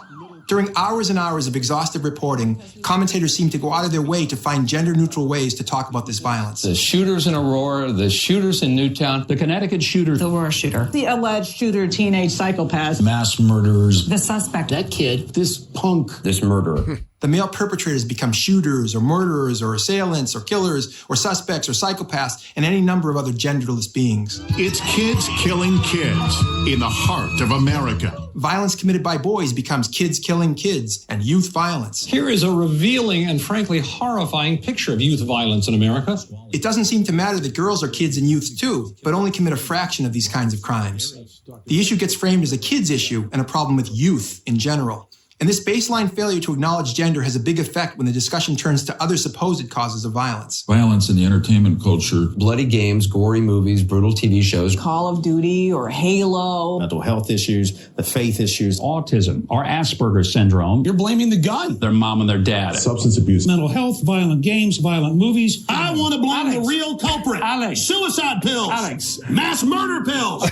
During hours and hours of exhaustive reporting, commentators seem to go out of their way to find gender-neutral ways to talk about this violence. The shooters in Aurora, the shooters in Newtown, the Connecticut shooter, the Aurora shooter, the alleged shooter, teenage psychopath, mass murderers, the suspect, that kid, this punk, this murderer. The male perpetrators become shooters or murderers or assailants or killers or suspects or psychopaths and any number of other genderless beings. It's kids killing kids in the heart of America. Violence committed by boys becomes kids killing kids and youth violence. Here is a revealing and frankly horrifying picture of youth violence in America. It doesn't seem to matter that girls are kids and youth too, but only commit a fraction of these kinds of crimes. The issue gets framed as a kids issue and a problem with youth in general. And this baseline failure to acknowledge gender has a big effect when the discussion turns to other supposed causes of violence. Violence in the entertainment culture. Bloody games, gory movies, brutal TV shows. Call of Duty or Halo. Mental health issues, the faith issues. Autism or Asperger's syndrome. You're blaming the gun. Their mom and their dad. Substance abuse. Mental health, violent games, violent movies. I want to blame the real culprit. Alex. Suicide pills. Alex. Mass murder pills.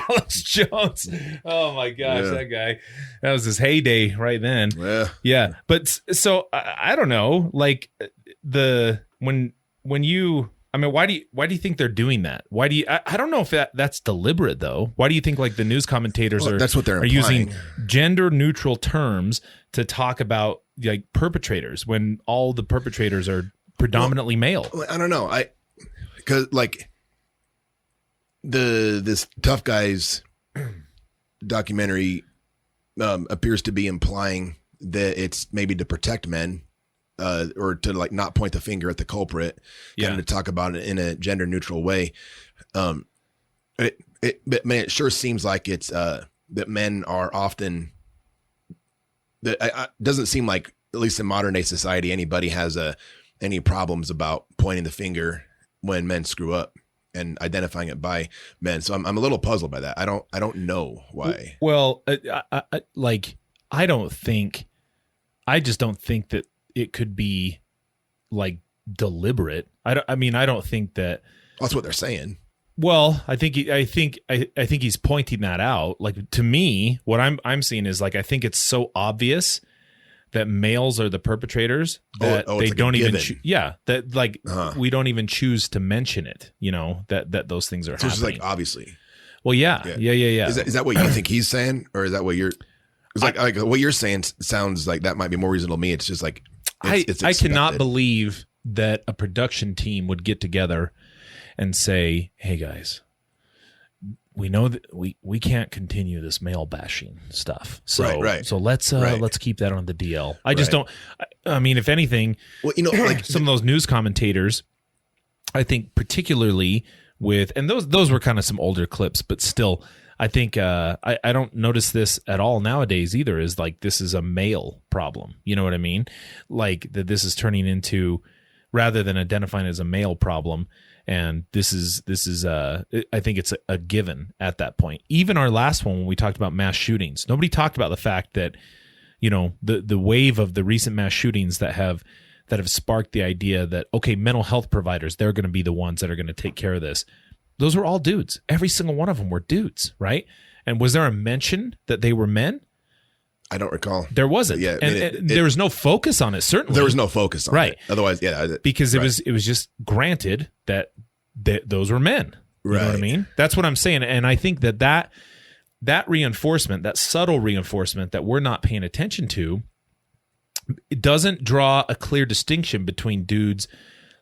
Alex Jones. Oh my gosh, that guy. That was his heyday right then. Yeah. But so I don't know, like when you, I mean, why do you think they're doing that? Why do you, I don't know if that's deliberate though. Why do you think like the news commentators that's what they're are using gender neutral terms to talk about like perpetrators when all the perpetrators are predominantly male? I don't know. Because like this Tough Guys documentary appears to be implying that it's maybe to protect men or to like not point the finger at the culprit, kind of to talk about it in a gender neutral way. But it sure seems like it's that men are often that doesn't seem like, at least in modern day society, anybody has any problems about pointing the finger when men screw up and identifying it by men. So I'm a little puzzled by that. I don't know why. Well, I just don't think that it could be like deliberate. I don't think that that's what they're saying. Well, I think he's pointing that out. Like to me, what I'm seeing is like, I think it's so obvious that males are the perpetrators that they don't even that like we don't even choose to mention it, you know, that those things are happening. It's like obviously. Well, yeah. Is that what you think he's saying, or is that what you're? It's like what you're saying sounds like that might be more reasonable to me. It's just like it's I cannot believe that a production team would get together and say, "Hey guys, we know that we can't continue this male bashing stuff. So so let's keep that on the DL." I just don't. I mean, if anything, well, you know, like some of those news commentators, I think particularly with, and those were kind of some older clips, but still, I think I don't notice this at all nowadays either. Is like this is a male problem. You know what I mean? Like that this is turning into, rather than identifying as a male problem. And this is I think it's a given at that point. Even our last one, when we talked about mass shootings, nobody talked about the fact that, you know, the wave of the recent mass shootings that have that have sparked the idea that, okay, mental health providers, they're going to be the ones that are going to take care of this. Those were all dudes. Every single one of them were dudes, right? And was there a mention that they were men? I don't recall. There wasn't. Yeah, and there was no focus on it, certainly. There was no focus on it. Otherwise, yeah. Because it was just granted that those were men. You know what I mean? That's what I'm saying. And I think that reinforcement, that subtle reinforcement that we're not paying attention to, it doesn't draw a clear distinction between dudes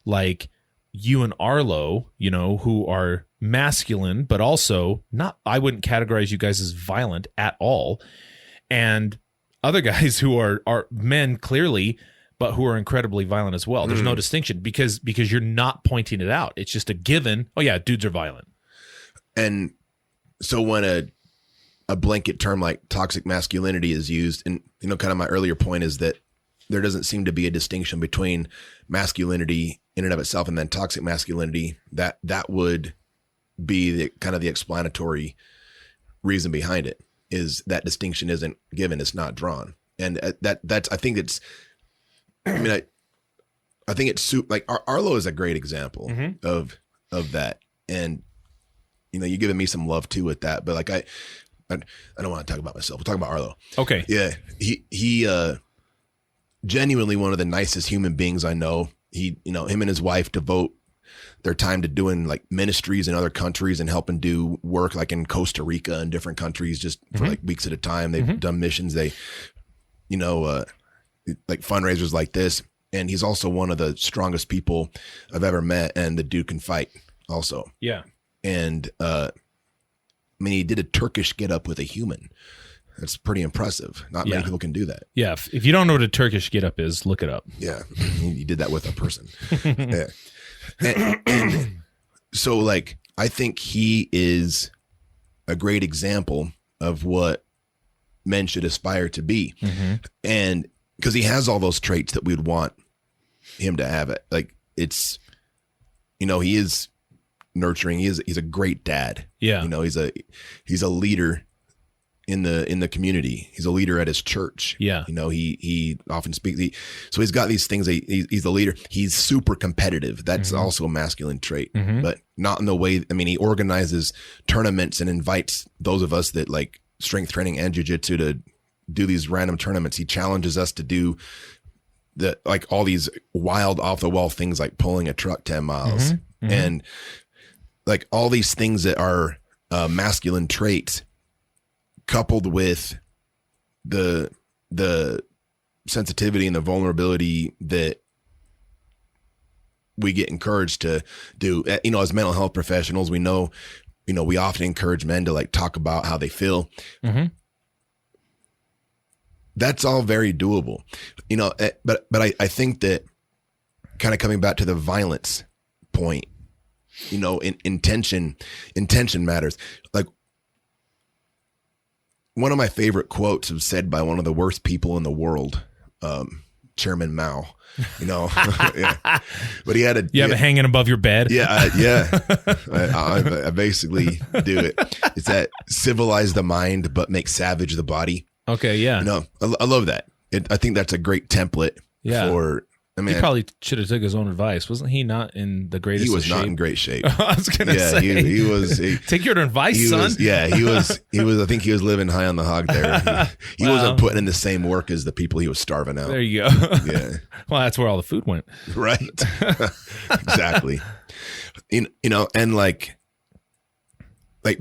like you and Arlo, you know, who are masculine, but also not, I wouldn't categorize you guys as violent at all. And other guys who are men clearly, but who are incredibly violent as well. There's no distinction because you're not pointing it out. It's just a given. Oh yeah, dudes are violent. And so when a blanket term like toxic masculinity is used, and you know, kind of my earlier point is that there doesn't seem to be a distinction between masculinity in and of itself and then toxic masculinity. That would be the kind of the explanatory reason behind it, is that distinction isn't given, it's not drawn. And that's I think it's like Arlo is a great example of that. And you know, you're giving me some love too with that, but like I don't want to talk about myself. We'll talk about Arlo. Okay. Yeah. He genuinely one of the nicest human beings I know. He, you know, him and his wife devote their time to doing like ministries in other countries and helping do work like in Costa Rica and different countries just for like weeks at a time. They've done missions. They, you know, like fundraisers like this. And he's also one of the strongest people I've ever met. And the dude can fight also. Yeah. And, I mean, he did a Turkish get up with a human. That's pretty impressive. Not many people can do that. Yeah. If you don't know what a Turkish get up is, look it up. Yeah. He did that with a person. Yeah. And so like, I think he is a great example of what men should aspire to be. And because he has all those traits that we'd want him to have. It like, it's, you know, he is nurturing. He's a great dad. Yeah. You know, he's a leader in the community. He's a leader at his church. Yeah. You know, he often speaks. So he's got these things. He's the leader. He's super competitive. That's also a masculine trait, but not in the way. I mean, he organizes tournaments and invites those of us that like strength training and jiu-jitsu to do these random tournaments. He challenges us to do like all these wild off the wall things like pulling a truck 10 miles and like all these things that are masculine traits, coupled with the sensitivity and the vulnerability that we get encouraged to do. You know, as mental health professionals, we know, you know, we often encourage men to like talk about how they feel. That's all very doable, you know, but I think that kind of coming back to the violence point, you know, intention matters. Like, one of my favorite quotes was said by one of the worst people in the world, Chairman Mao, you know, yeah. But he had a, you have it hanging above your bed. Yeah. I basically do it. It's that civilize the mind, but make savage the body. Okay. Yeah. You know, I love that. I think that's a great template for, I mean, he probably should have took his own advice. Wasn't he not in the greatest shape? He was not in great shape. I was going to say. He was. Take your advice, son. He was. I think he was living high on the hog there. He wasn't putting in the same work as the people he was starving out. There you go. Yeah. Well, that's where all the food went. Right. Exactly. You know, and like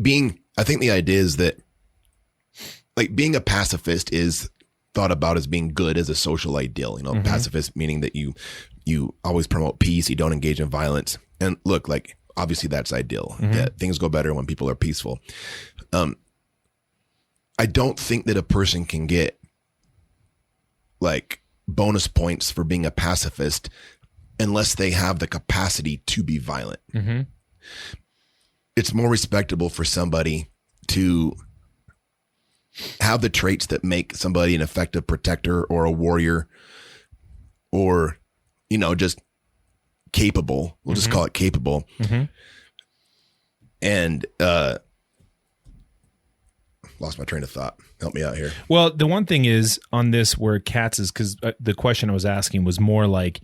being, I think the idea is that like being a pacifist is thought about as being good as a social ideal, you know, pacifist meaning that you always promote peace, you don't engage in violence. And look, like obviously that's ideal. That things go better when people are peaceful. I don't think that a person can get like bonus points for being a pacifist unless they have the capacity to be violent. It's more respectable for somebody to have the traits that make somebody an effective protector or a warrior or, you know, just capable. We'll just call it capable. And lost my train of thought. Help me out here. Well, the one thing is on this where Katz is, because the question I was asking was more like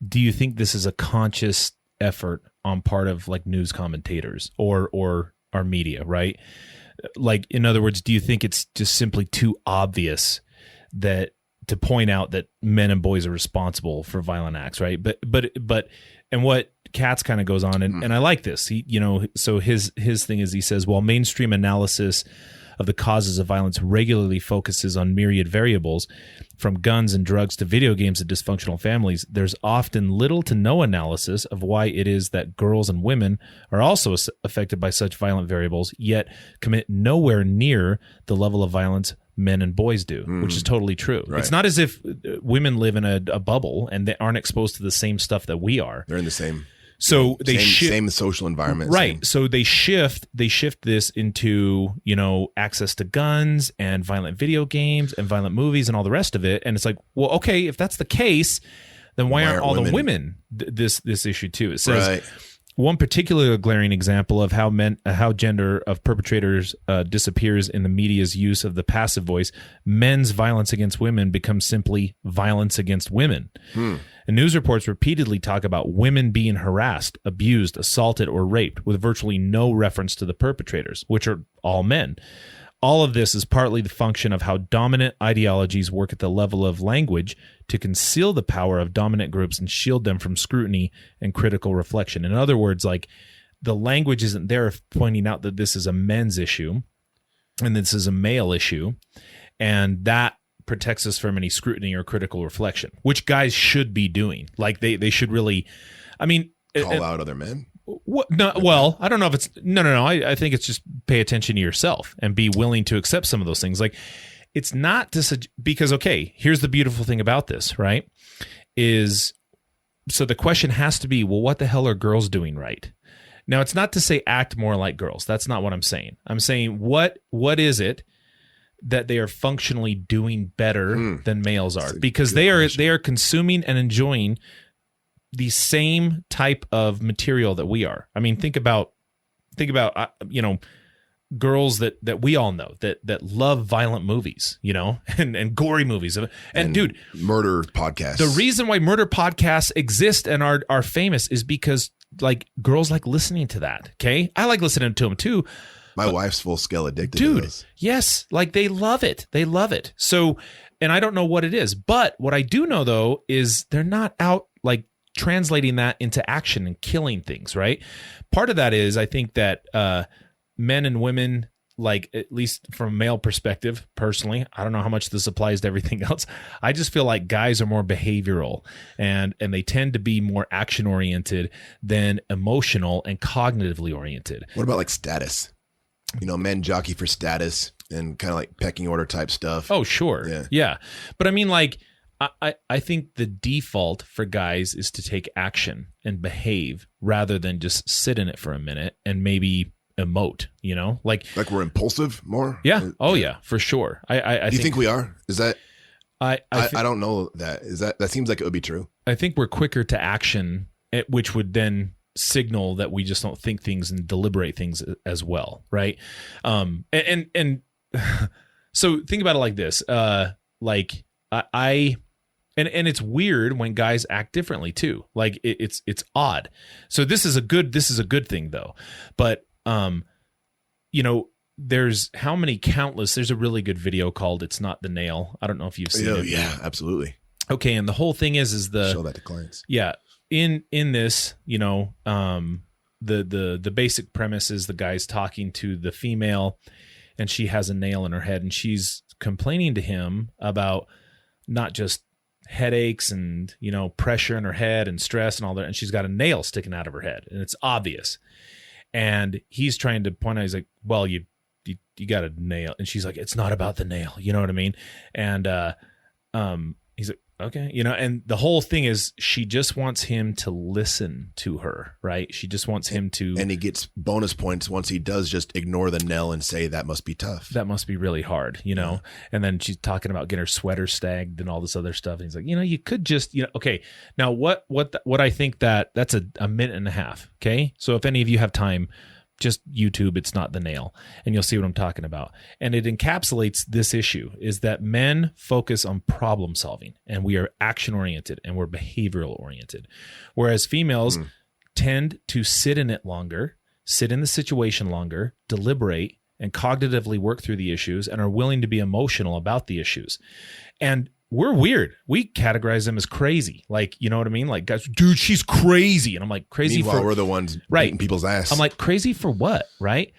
do you think this is a conscious effort on part of like news commentators or our media, right? Like, in other words, do you think it's just simply too obvious that to point out that men and boys are responsible for violent acts, right? But and what Katz kind of goes on, and I like this. He, so his thing is, he says, while mainstream analysis of the causes of violence regularly focuses on myriad variables, from guns and drugs to video games to dysfunctional families, there's often little to no analysis of why it is that girls and women are also affected by such violent variables, yet commit nowhere near the level of violence men and boys do, which is totally true. Right. It's not as if women live in a bubble and they aren't exposed to the same stuff that we are. They're in the same. So they same social environment, right? Same. So they shift this into access to guns and violent video games and violent movies and all the rest of it. And it's like, well, okay, if that's the case, then why aren't all the women this issue too? It says. Right. One particular glaring example of how gender of perpetrators disappears in the media's use of the passive voice, men's violence against women becomes simply violence against women. And news reports repeatedly talk about women being harassed, abused, assaulted, or raped with virtually no reference to the perpetrators, which are all men. All of this is partly the function of how dominant ideologies work at the level of language to conceal the power of dominant groups and shield them from scrutiny and critical reflection. In other words, like, the language isn't there pointing out that this is a men's issue and this is a male issue, and that protects us from any scrutiny or critical reflection, which guys should be doing. Like, they should really, call out other men. No, well, I don't know if it's no. I think it's just pay attention to yourself and be willing to accept some of those things. Like, it's not because, okay, here's the beautiful thing about this, right? So the question has to be, well, what the hell are girls doing right? Now, it's not to say act more like girls. That's not what I'm saying. I'm saying what is it that they are functionally doing better than males are? Because they are consuming and enjoying the same type of material that we are. I mean, think about girls that we all know that love violent movies, and gory movies. And dude, murder podcasts. The reason why murder podcasts exist and are famous is because, like, girls like listening to that. Okay, I like listening to them too. My wife's full scale addicted to this. Yes, like, they love it. They love it. So, and I don't know what it is, but what I do know though is they're not out like translating that into action and killing things, right? Part of that is, I think that men and women, like, at least from a male perspective, personally, I don't know how much this applies to everything else. I just feel like guys are more behavioral and they tend to be more action oriented than emotional and cognitively oriented. What about like status? Men jockey for status and kind of like pecking order type stuff. Oh, sure. Yeah. But I mean, like, I think the default for guys is to take action and behave rather than just sit in it for a minute and maybe emote, like we're impulsive more. Yeah. Oh yeah, for sure. I Do you think we are? Is that? I don't know that. Is that seems like it would be true. I think we're quicker to action, which would then signal that we just don't think things and deliberate things as well, right? And so think about it like this. And it's weird when guys act differently too. Like, it's odd. So this is a good thing though. But there's how many countless. There's a really good video called "It's Not the Nail." I don't know if you've seen it. Yeah, absolutely. Okay, and the whole thing is show that to clients. Yeah, in this, the basic premise is the guy's talking to the female, and she has a nail in her head, and she's complaining to him about not just headaches and pressure in her head and stress and all that, and she's got a nail sticking out of her head, and it's obvious. And he's trying to point out, he's like, well, you got a nail, and she's like, it's not about the nail, you know what I mean? And he's like, okay, and the whole thing is she just wants him to listen to her, right? She just wants him to, and he gets bonus points once he does just ignore the nail and say that must be tough. That must be really hard, Yeah. And then she's talking about getting her sweater snagged and all this other stuff. And he's like, you could just, okay. Now what I think that's a minute and a half. Okay. So if any of you have time, just YouTube It's Not the Nail, and you'll see what I'm talking about. And it encapsulates this issue, is that men focus on problem solving, and we are action oriented and we're behavioral oriented, whereas females tend to sit in it longer, sit in the situation longer, deliberate, and cognitively work through the issues, and are willing to be emotional about the issues. And we're weird. We categorize them as crazy. Like, you know what I mean? Like, guys, dude, she's crazy. And I'm like, crazy. Meanwhile, we're the ones beating people's ass. I'm like, crazy for what? Right.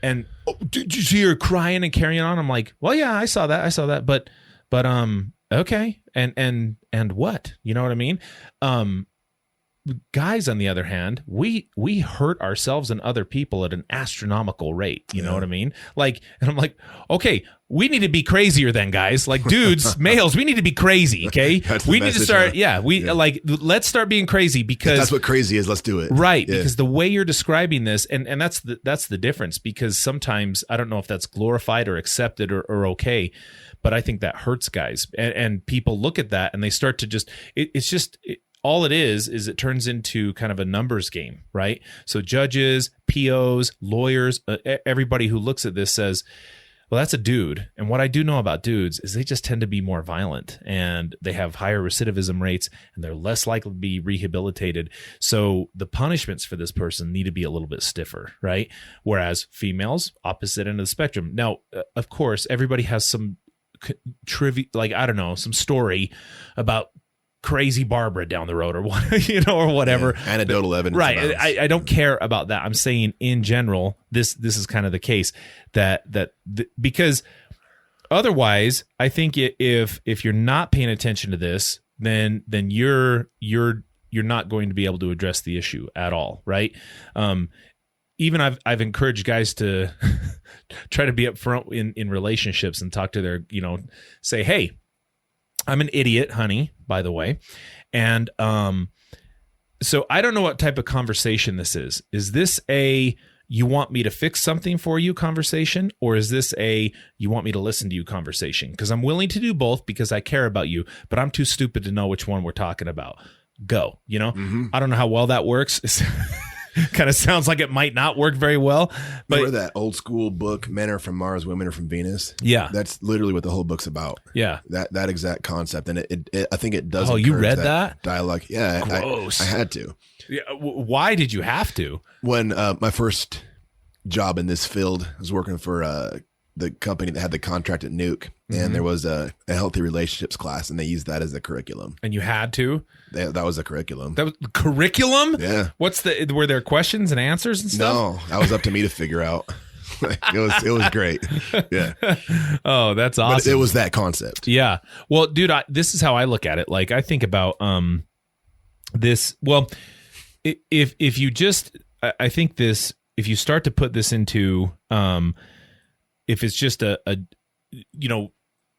And did you see her crying and carrying on? I'm like, well, yeah, I saw that. But okay. And what? You know what I mean? Guys, on the other hand, we hurt ourselves and other people at an astronomical rate. You know what I mean? Like, and I'm like, okay, we need to be crazier then, guys. Like, dudes, males, we need to be crazy. Okay, we need to start. Like, let's start being crazy, because if that's what crazy is. Let's do it. Right, because the way you're describing this, and that's the difference. Because sometimes I don't know if that's glorified or accepted or okay, but I think that hurts guys, and people look at that and they start to just. All it is it turns into kind of a numbers game, right? So judges, POs, lawyers, everybody who looks at this says, well, that's a dude. And what I do know about dudes is they just tend to be more violent, and they have higher recidivism rates, and they're less likely to be rehabilitated. So the punishments for this person need to be a little bit stiffer, right? Whereas females, opposite end of the spectrum. Now, of course, everybody has some trivia, like, I don't know, some story about crazy Barbara down the road, or what, or whatever. Yeah, anecdotal evidence. Right. I don't care about that. I'm saying in general, this is kind of the case because otherwise, I think if you're not paying attention to this, then you're not going to be able to address the issue at all. Right. Even I've encouraged guys to try to be upfront in relationships and talk to their, say, hey, I'm an idiot, honey, by the way. And so I don't know what type of conversation this is. Is this a you want me to fix something for you conversation? Or is this a you want me to listen to you conversation? Because I'm willing to do both because I care about you, but I'm too stupid to know which one we're talking about. Go, I don't know how well that works. Kind of sounds like it might not work very well. But remember that old school book, Men Are From Mars, Women Are From Venus? Yeah. That's literally what the whole book's about. Yeah. That exact concept. And it I think it does. Oh, you read that? Dialogue. Yeah. Gross. I had to. Yeah. Why did you have to? When my first job in this field, I was working for the company that had the contract at Nuke. And there was a healthy relationships class, and they used that as a curriculum. And you had to? That was a curriculum. That was curriculum? Yeah. Were there questions and answers and stuff? No, that was up to me to figure out. It was great. Yeah. Oh, that's awesome. But it was that concept. Yeah. Well, dude, this is how I look at it. Like, I think about this. Well, if you just, I think this, if you start to put this into, if it's just a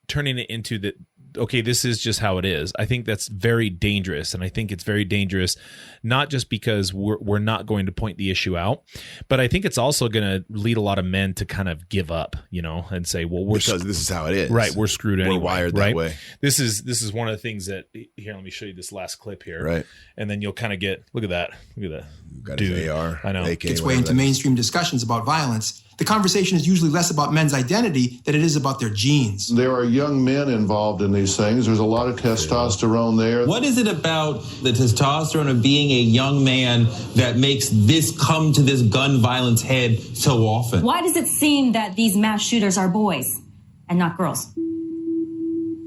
turning it into that, okay, this is just how it is. I think that's very dangerous. And I think it's very dangerous, not just because we're not going to point the issue out, but I think it's also going to lead a lot of men to kind of give up, and say, well, because this is how it is. Right. We're screwed anyway. We're wired that way. This is one of the things that here, let me show you this last clip here. Right. And then you'll kind of get, look at that. Got dude. His AR. I know. AK, its way into mainstream discussions about violence, the conversation is usually less about men's identity than it is about their genes. There are young men involved in these things. There's a lot of testosterone there. What is it about the testosterone of being a young man that makes this come to this gun violence head so often? Why does it seem that these mass shooters are boys and not girls?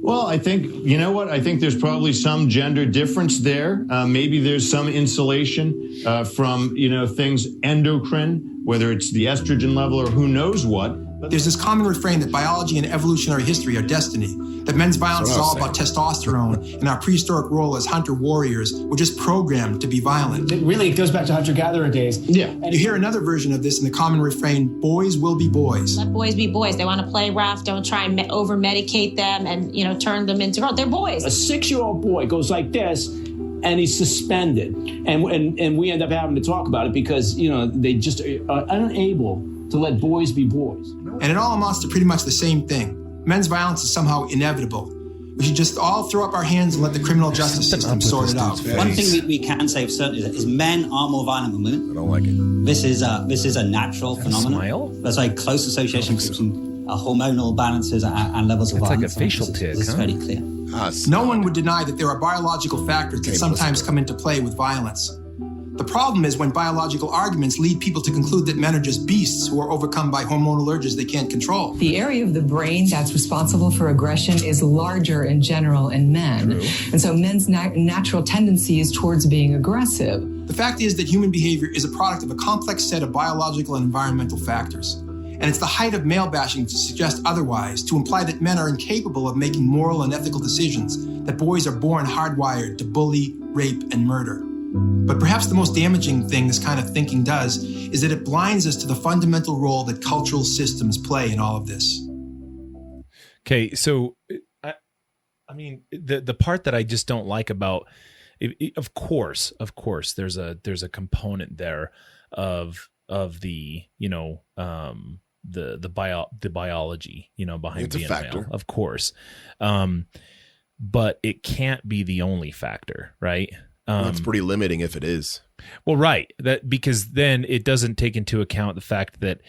Well, I think, I think there's probably some gender difference there. Maybe there's some insulation from, things endocrine, whether it's the estrogen level or who knows what. There's this common refrain that biology and evolutionary history are destiny, that men's violence is all about testosterone, and our prehistoric role as hunter-warriors were just programmed to be violent. It goes back to hunter-gatherer days. Yeah. And you hear another version of this in the common refrain, boys will be boys. Let boys be boys. They want to play rough. Don't try and over-medicate them and, turn them into girls. They're boys. A 6-year-old boy goes like this, and he's suspended. And we end up having to talk about it because, they just are unable to let boys be boys. And it all amounts to pretty much the same thing. Men's violence is somehow inevitable. We should just all throw up our hands and let the criminal justice system sort it out. One thing we can say for certain is men are more violent than women. I don't like it. This is a natural phenomenon. There's a close association between hormonal balances and levels of violence. It's like a facial tick. This is very clear. No one would deny that there are biological factors that sometimes come into play with violence. The problem is when biological arguments lead people to conclude that men are just beasts who are overcome by hormonal urges they can't control. The area of the brain that's responsible for aggression is larger in general in men. And so men's natural tendency is towards being aggressive. The fact is that human behavior is a product of a complex set of biological and environmental factors. And it's the height of male bashing to suggest otherwise, to imply that men are incapable of making moral and ethical decisions, that boys are born hardwired to bully, rape, and murder. But perhaps the most damaging thing this kind of thinking does is that it blinds us to the fundamental role that cultural systems play in all of this. Okay, so I mean, the part that I just don't like about, of course, there's a component there of the the biology behind being a male, of course, but it can't be the only factor, right? That's pretty limiting if it is. Well, right. That because then it doesn't take into account the fact that,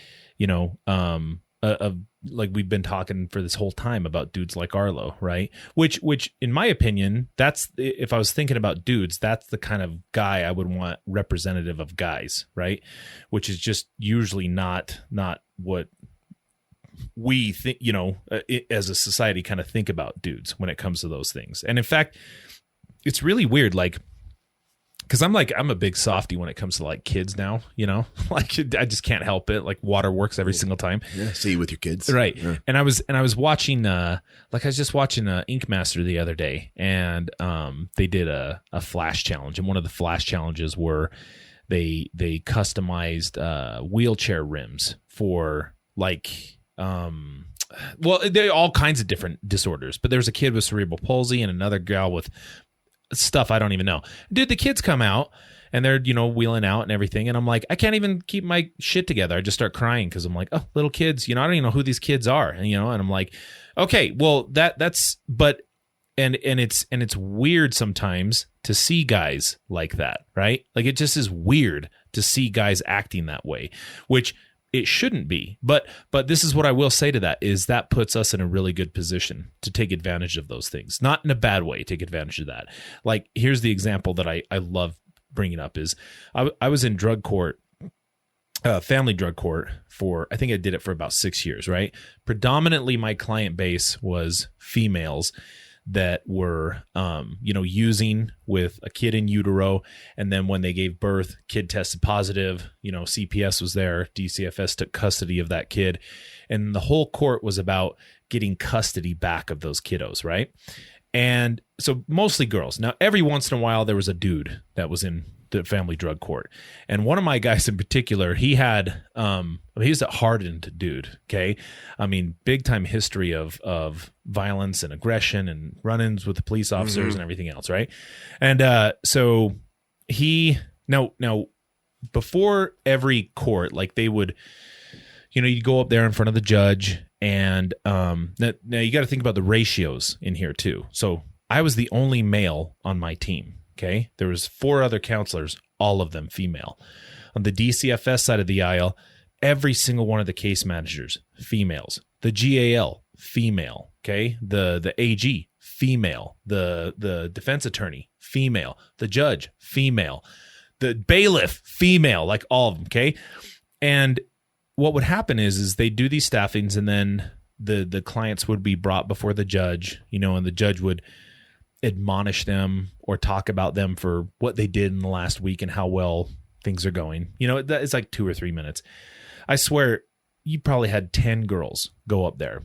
like we've been talking for this whole time about dudes like Arlo, right? Which in my opinion, that's, if I was thinking about dudes, that's the kind of guy I would want representative of guys, right? Which is just usually not what we think, as a society kind of think about dudes when it comes to those things. And in fact, it's really weird, like, because I'm a big softie when it comes to like kids now, like I just can't help it. Like water works every single time. Yeah, see you with your kids, right? Yeah. And I was watching, I was just watching Ink Master the other day, and they did a flash challenge, and one of the flash challenges were they customized wheelchair rims for like there are all kinds of different disorders, but there's a kid with cerebral palsy and another gal with stuff I don't even know. Dude, the kids come out and they're, wheeling out and everything. And I'm like, I can't even keep my shit together. I just start crying because I'm like, oh, little kids, I don't even know who these kids are. And, and I'm like, okay, well that's it's weird sometimes to see guys like that, right? Like it just is weird to see guys acting that way, which it shouldn't be. But this is what I will say to that is that puts us in a really good position to take advantage of those things. Not in a bad way, take advantage of that. Like, here's the example that I love bringing up is I was in drug court, family drug court for, I think I did it for about 6 years, right? Predominantly my client base was females that were, using with a kid in utero. And then when they gave birth, kid tested positive, CPS was there. DCFS took custody of that kid. And the whole court was about getting custody back of those kiddos, right? And so mostly girls. Now, every once in a while, there was a dude that was in the family drug court. And one of my guys in particular, he had, he was a hardened dude. Okay. I mean, big time history of violence and aggression and run-ins with the police officers and everything else. Right. And, so he, now before every court, like they would, you'd go up there in front of the judge and, now you got to think about the ratios in here too. So I was the only male on my team. Okay. There was 4 other counselors, all of them female. On the DCFS side of the aisle, every single one of the case managers, females. The GAL, female. Okay. The AG, female. The defense attorney, female. The judge, female. The bailiff, female, like all of them. Okay. And what would happen is they do these staffings and then the clients would be brought before the judge, and the judge would admonish them or talk about them for what they did in the last week and how well things are going. It's like 2 or 3 minutes. I swear you probably had 10 girls go up there.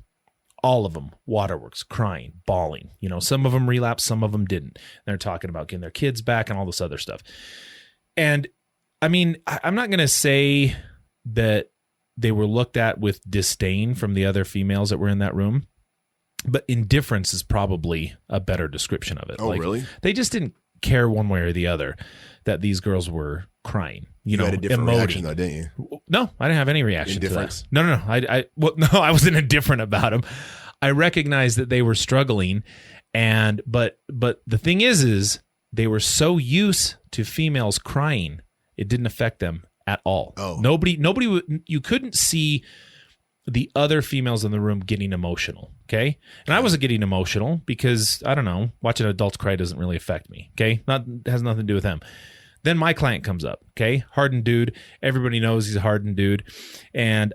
All of them, waterworks, crying, bawling. Some of them relapsed, some of them didn't. They're talking about getting their kids back and all this other stuff. And I mean, I'm not going to say that they were looked at with disdain from the other females that were in that room, but indifference is probably a better description of it. Oh, really? They just didn't care one way or the other that these girls were crying. You had a different reaction though, didn't you? No, I didn't have any reaction to that. No. I wasn't indifferent about them. I recognized that they were struggling, But the thing is they were so used to females crying, it didn't affect them at all. Oh. Nobody you couldn't see the other females in the room getting emotional. Okay. And I wasn't getting emotional because, I don't know, watching adults cry doesn't really affect me. Okay. Has nothing to do with them. Then my client comes up. Okay. Hardened dude. Everybody knows he's a hardened dude. And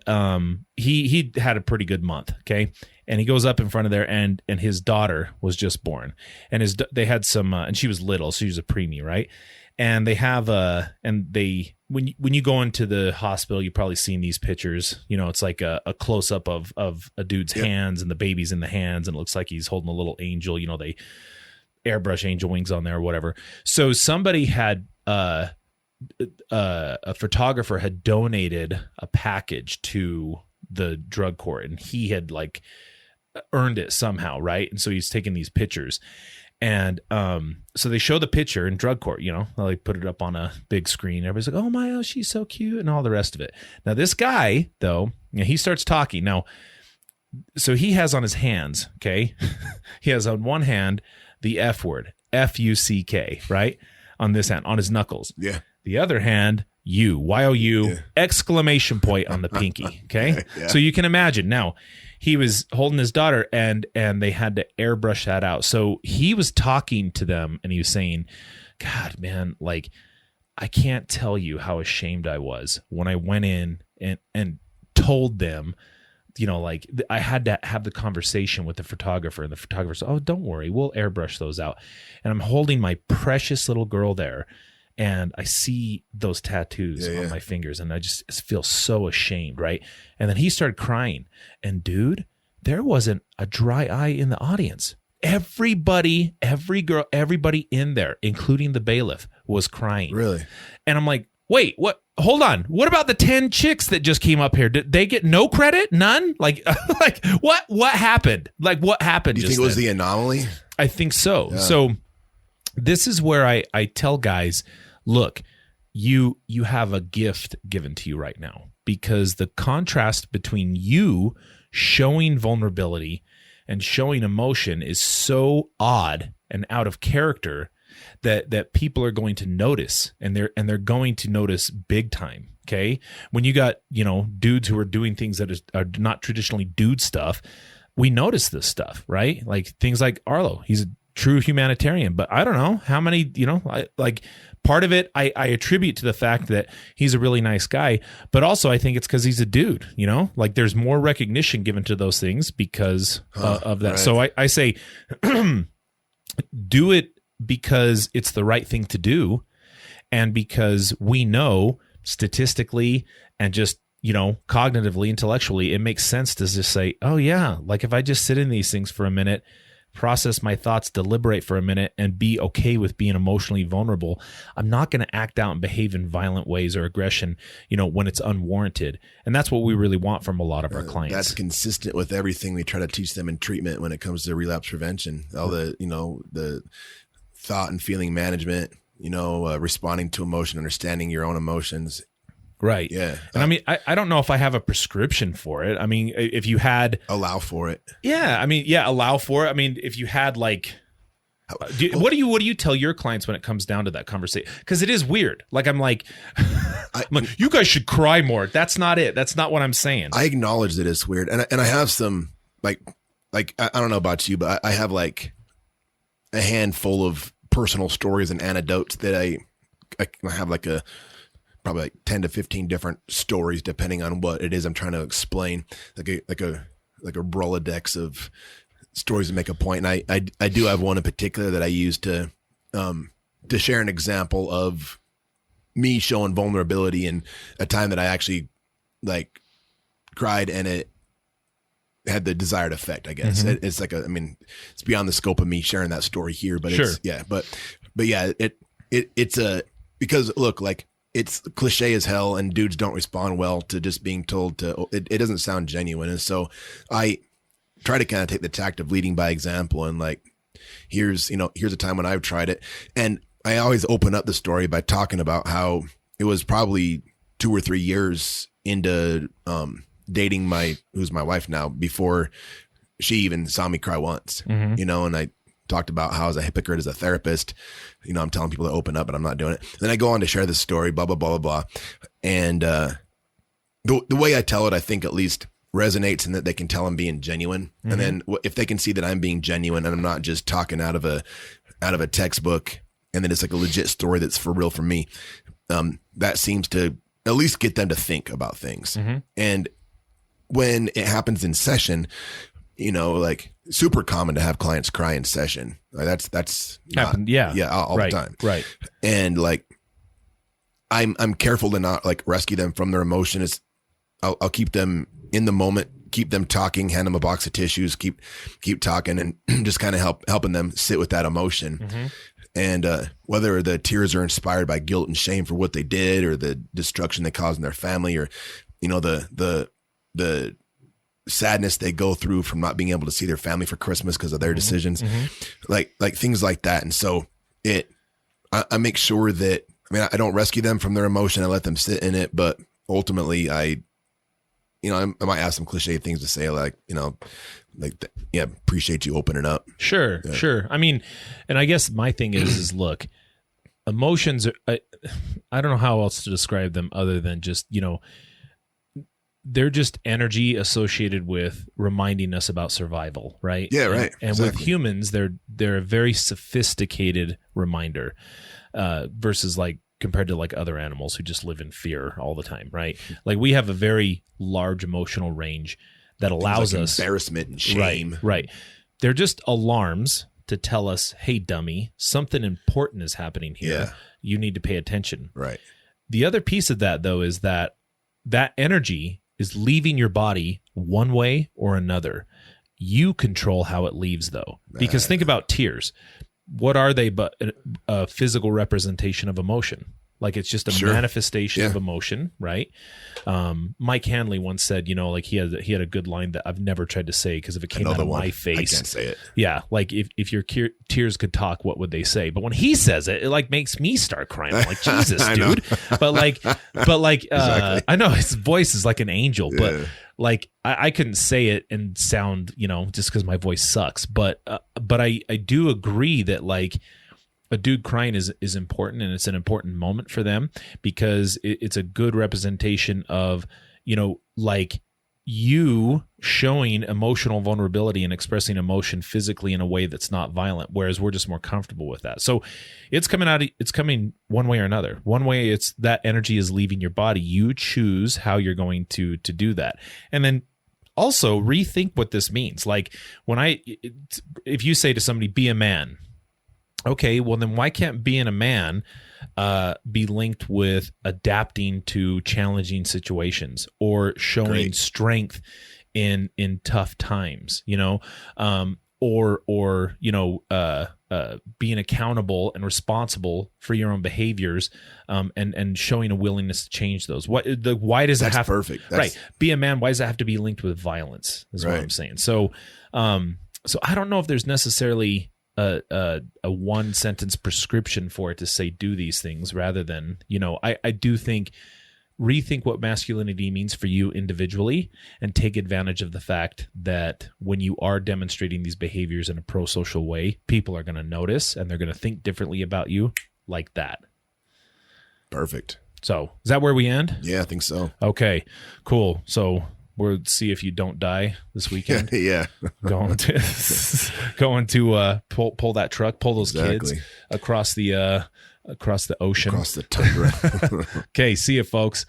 he had a pretty good month. Okay. And he goes up in front of there, and his daughter was just born. And they had some, and she was little, so she was a preemie, right? And they have when you go into the hospital, you've probably seen these pictures. You know, it's like a close up of a dude's hands, and the baby's in the hands, and it looks like he's holding a little angel. You know, they airbrush angel wings on there or whatever. So somebody had a photographer had donated a package to the drug court, and he had like earned it somehow, right? And so he's taking these pictures. And so they show the picture in drug court, you know, they put it up on a big screen. Everybody's like, oh, she's so cute, and all the rest of it. Now, this guy, though, he starts talking. Now, so he has on his hands, okay? He has on one hand the F word, F-U-C-K, right? On this hand, on his knuckles. Yeah. The other hand, U, Y-O-U, exclamation point on the pinky, okay? Yeah. So you can imagine. Now, he was holding his daughter, and they had to airbrush that out. So he was talking to them, and he was saying, God, man, like, I can't tell you how ashamed I was when I went in and told them, you know, like, I had to have the conversation with the photographer, and the photographer said, oh, don't worry, we'll airbrush those out. And I'm holding my precious little girl there, and I see those tattoos on my fingers, and I just feel so ashamed, right? And then he started crying, and dude, there wasn't a dry eye in the audience. Everybody, every girl, everybody in there, including the bailiff, was crying. Really? And I'm like, wait, what? Hold on. What about the 10 chicks that just came up here? Did they get no credit? None? Like what happened? Like, what happened? Do you think it was the anomaly? I think so. Yeah. So this is where I tell guys, look, you have a gift given to you right now, because the contrast between you showing vulnerability and showing emotion is so odd and out of character that people are going to notice, and they're going to notice big time. Okay. When you got, you know, dudes who are doing things that are not traditionally dude stuff, we notice this stuff, right? Like things like Arlo, he's a true humanitarian, but I don't know how many, you know, part of it I attribute to the fact that he's a really nice guy, but also I think it's because he's a dude, you know, like there's more recognition given to those things because of that. Right. So I say, do it because it's the right thing to do, and because we know statistically and just, you know, cognitively, intellectually, it makes sense to just say, oh yeah, like if I just sit in these things for a minute, process my thoughts, deliberate for a minute, and be okay with being emotionally vulnerable, I'm not going to act out and behave in violent ways or aggression, you know, when it's unwarranted. And that's what we really want from a lot of our clients. That's consistent with everything we try to teach them in treatment when it comes to relapse prevention. All the, you know, the thought and feeling management, you know, responding to emotion, understanding your own emotions. Right. Yeah. And I mean, I don't know if I have a prescription for it. I mean, if you had... Allow for it. Yeah. I mean, yeah, allow for it. I mean, if you had like... what do you tell your clients when it comes down to that conversation? Because it is weird. Like, I'm like, you guys should cry more. That's not it. That's not what I'm saying. I acknowledge that it's weird. And I have some, like I don't know about you, but I have like a handful of personal stories and anecdotes that I have like probably like 10 to 15 different stories, depending on what it is I'm trying to explain, like a Rolodex of stories to make a point. And I do have one in particular that I use to share an example of me showing vulnerability in a time that I actually like cried, and it had the desired effect, I guess. Mm-hmm. It's like I mean, it's beyond the scope of me sharing that story here, but sure. It's, yeah, but yeah, it's because look, like, it's cliche as hell, and dudes don't respond well to just being told to, it doesn't sound genuine. And so I try to kind of take the tact of leading by example, and like, here's a time when I've tried it. And I always open up the story by talking about how it was probably 2 or 3 years into dating who's my wife now, before she even saw me cry once, mm-hmm. you know, and I talked about how I was a hypocrite as a therapist. You know, I'm telling people to open up, but I'm not doing it. Then I go on to share this story, blah, blah, blah, blah, blah. And the way I tell it, I think at least resonates in that they can tell I'm being genuine. Mm-hmm. And then if they can see that I'm being genuine and I'm not just talking out of a textbook, and then it's like a legit story that's for real for me, that seems to at least get them to think about things. Mm-hmm. And when it happens in session, you know, like super common to have clients cry in session. Like that's not, all the time. Right. And like, I'm careful to not like rescue them from their emotion. I'll keep them in the moment, keep them talking, hand them a box of tissues, keep talking, and just kind of helping them sit with that emotion. Mm-hmm. And whether the tears are inspired by guilt and shame for what they did, or the destruction they caused in their family, or, you know, the sadness they go through from not being able to see their family for Christmas because of their decisions, like things like that. And so I make sure that, I mean, I don't rescue them from their emotion. I let them sit in it, but ultimately I might ask some cliche things to say, like, you know, like, appreciate you opening up. Sure. I mean, and I guess my thing is look, emotions are, I don't know how else to describe them other than just, you know, they're just energy associated with reminding us about survival, right? Yeah, right. And with humans, they're a very sophisticated reminder, versus like compared to like other animals who just live in fear all the time, right? Like we have a very large emotional range that allows us embarrassment and shame. Right. They're just alarms to tell us, hey, dummy, something important is happening here. Yeah. You need to pay attention. Right. The other piece of that, though, is that energy is leaving your body one way or another. You control how it leaves, though. Because think about tears. What are they but a physical representation of emotion? Like it's just a manifestation of emotion, right? Mike Hanley once said, you know, like he had a good line that I've never tried to say because if it came out of my face, I can't say it. Yeah, like if your tears could talk, what would they say? But when he says it, it like makes me start crying. I'm like, Jesus, dude. But like, exactly. I know his voice is like an angel, but like I couldn't say it and sound, you know, just because my voice sucks. But I do agree that like a dude crying is important, and it's an important moment for them because it's a good representation of, you know, like you showing emotional vulnerability and expressing emotion physically in a way that's not violent, whereas we're just more comfortable with that. So it's coming one way or another. One way, it's that energy is leaving your body. You choose how you're going to do that. And then also rethink what this means. Like if you say to somebody, be a man, okay, well then why can't being a man be linked with adapting to challenging situations or showing strength in tough times, you know, or you know, being accountable and responsible for your own behaviors, and showing a willingness to change those. Why does it have perfect? Right? Be a man. Why does that have to be linked with violence? Is what I'm saying. So I don't know if there's necessarily a one sentence prescription for it to say do these things, rather than, you know, I do think rethink what masculinity means for you individually and take advantage of the fact that when you are demonstrating these behaviors in a pro-social way, people are going to notice and they're going to think differently about you like that. Perfect. So is that where we end? Yeah, I think so. Okay, cool. So we'll see if you don't die this weekend. Yeah. Going to pull that truck, pull those kids across the ocean, across the tundra. Okay, see you, folks.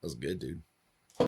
That was good, dude.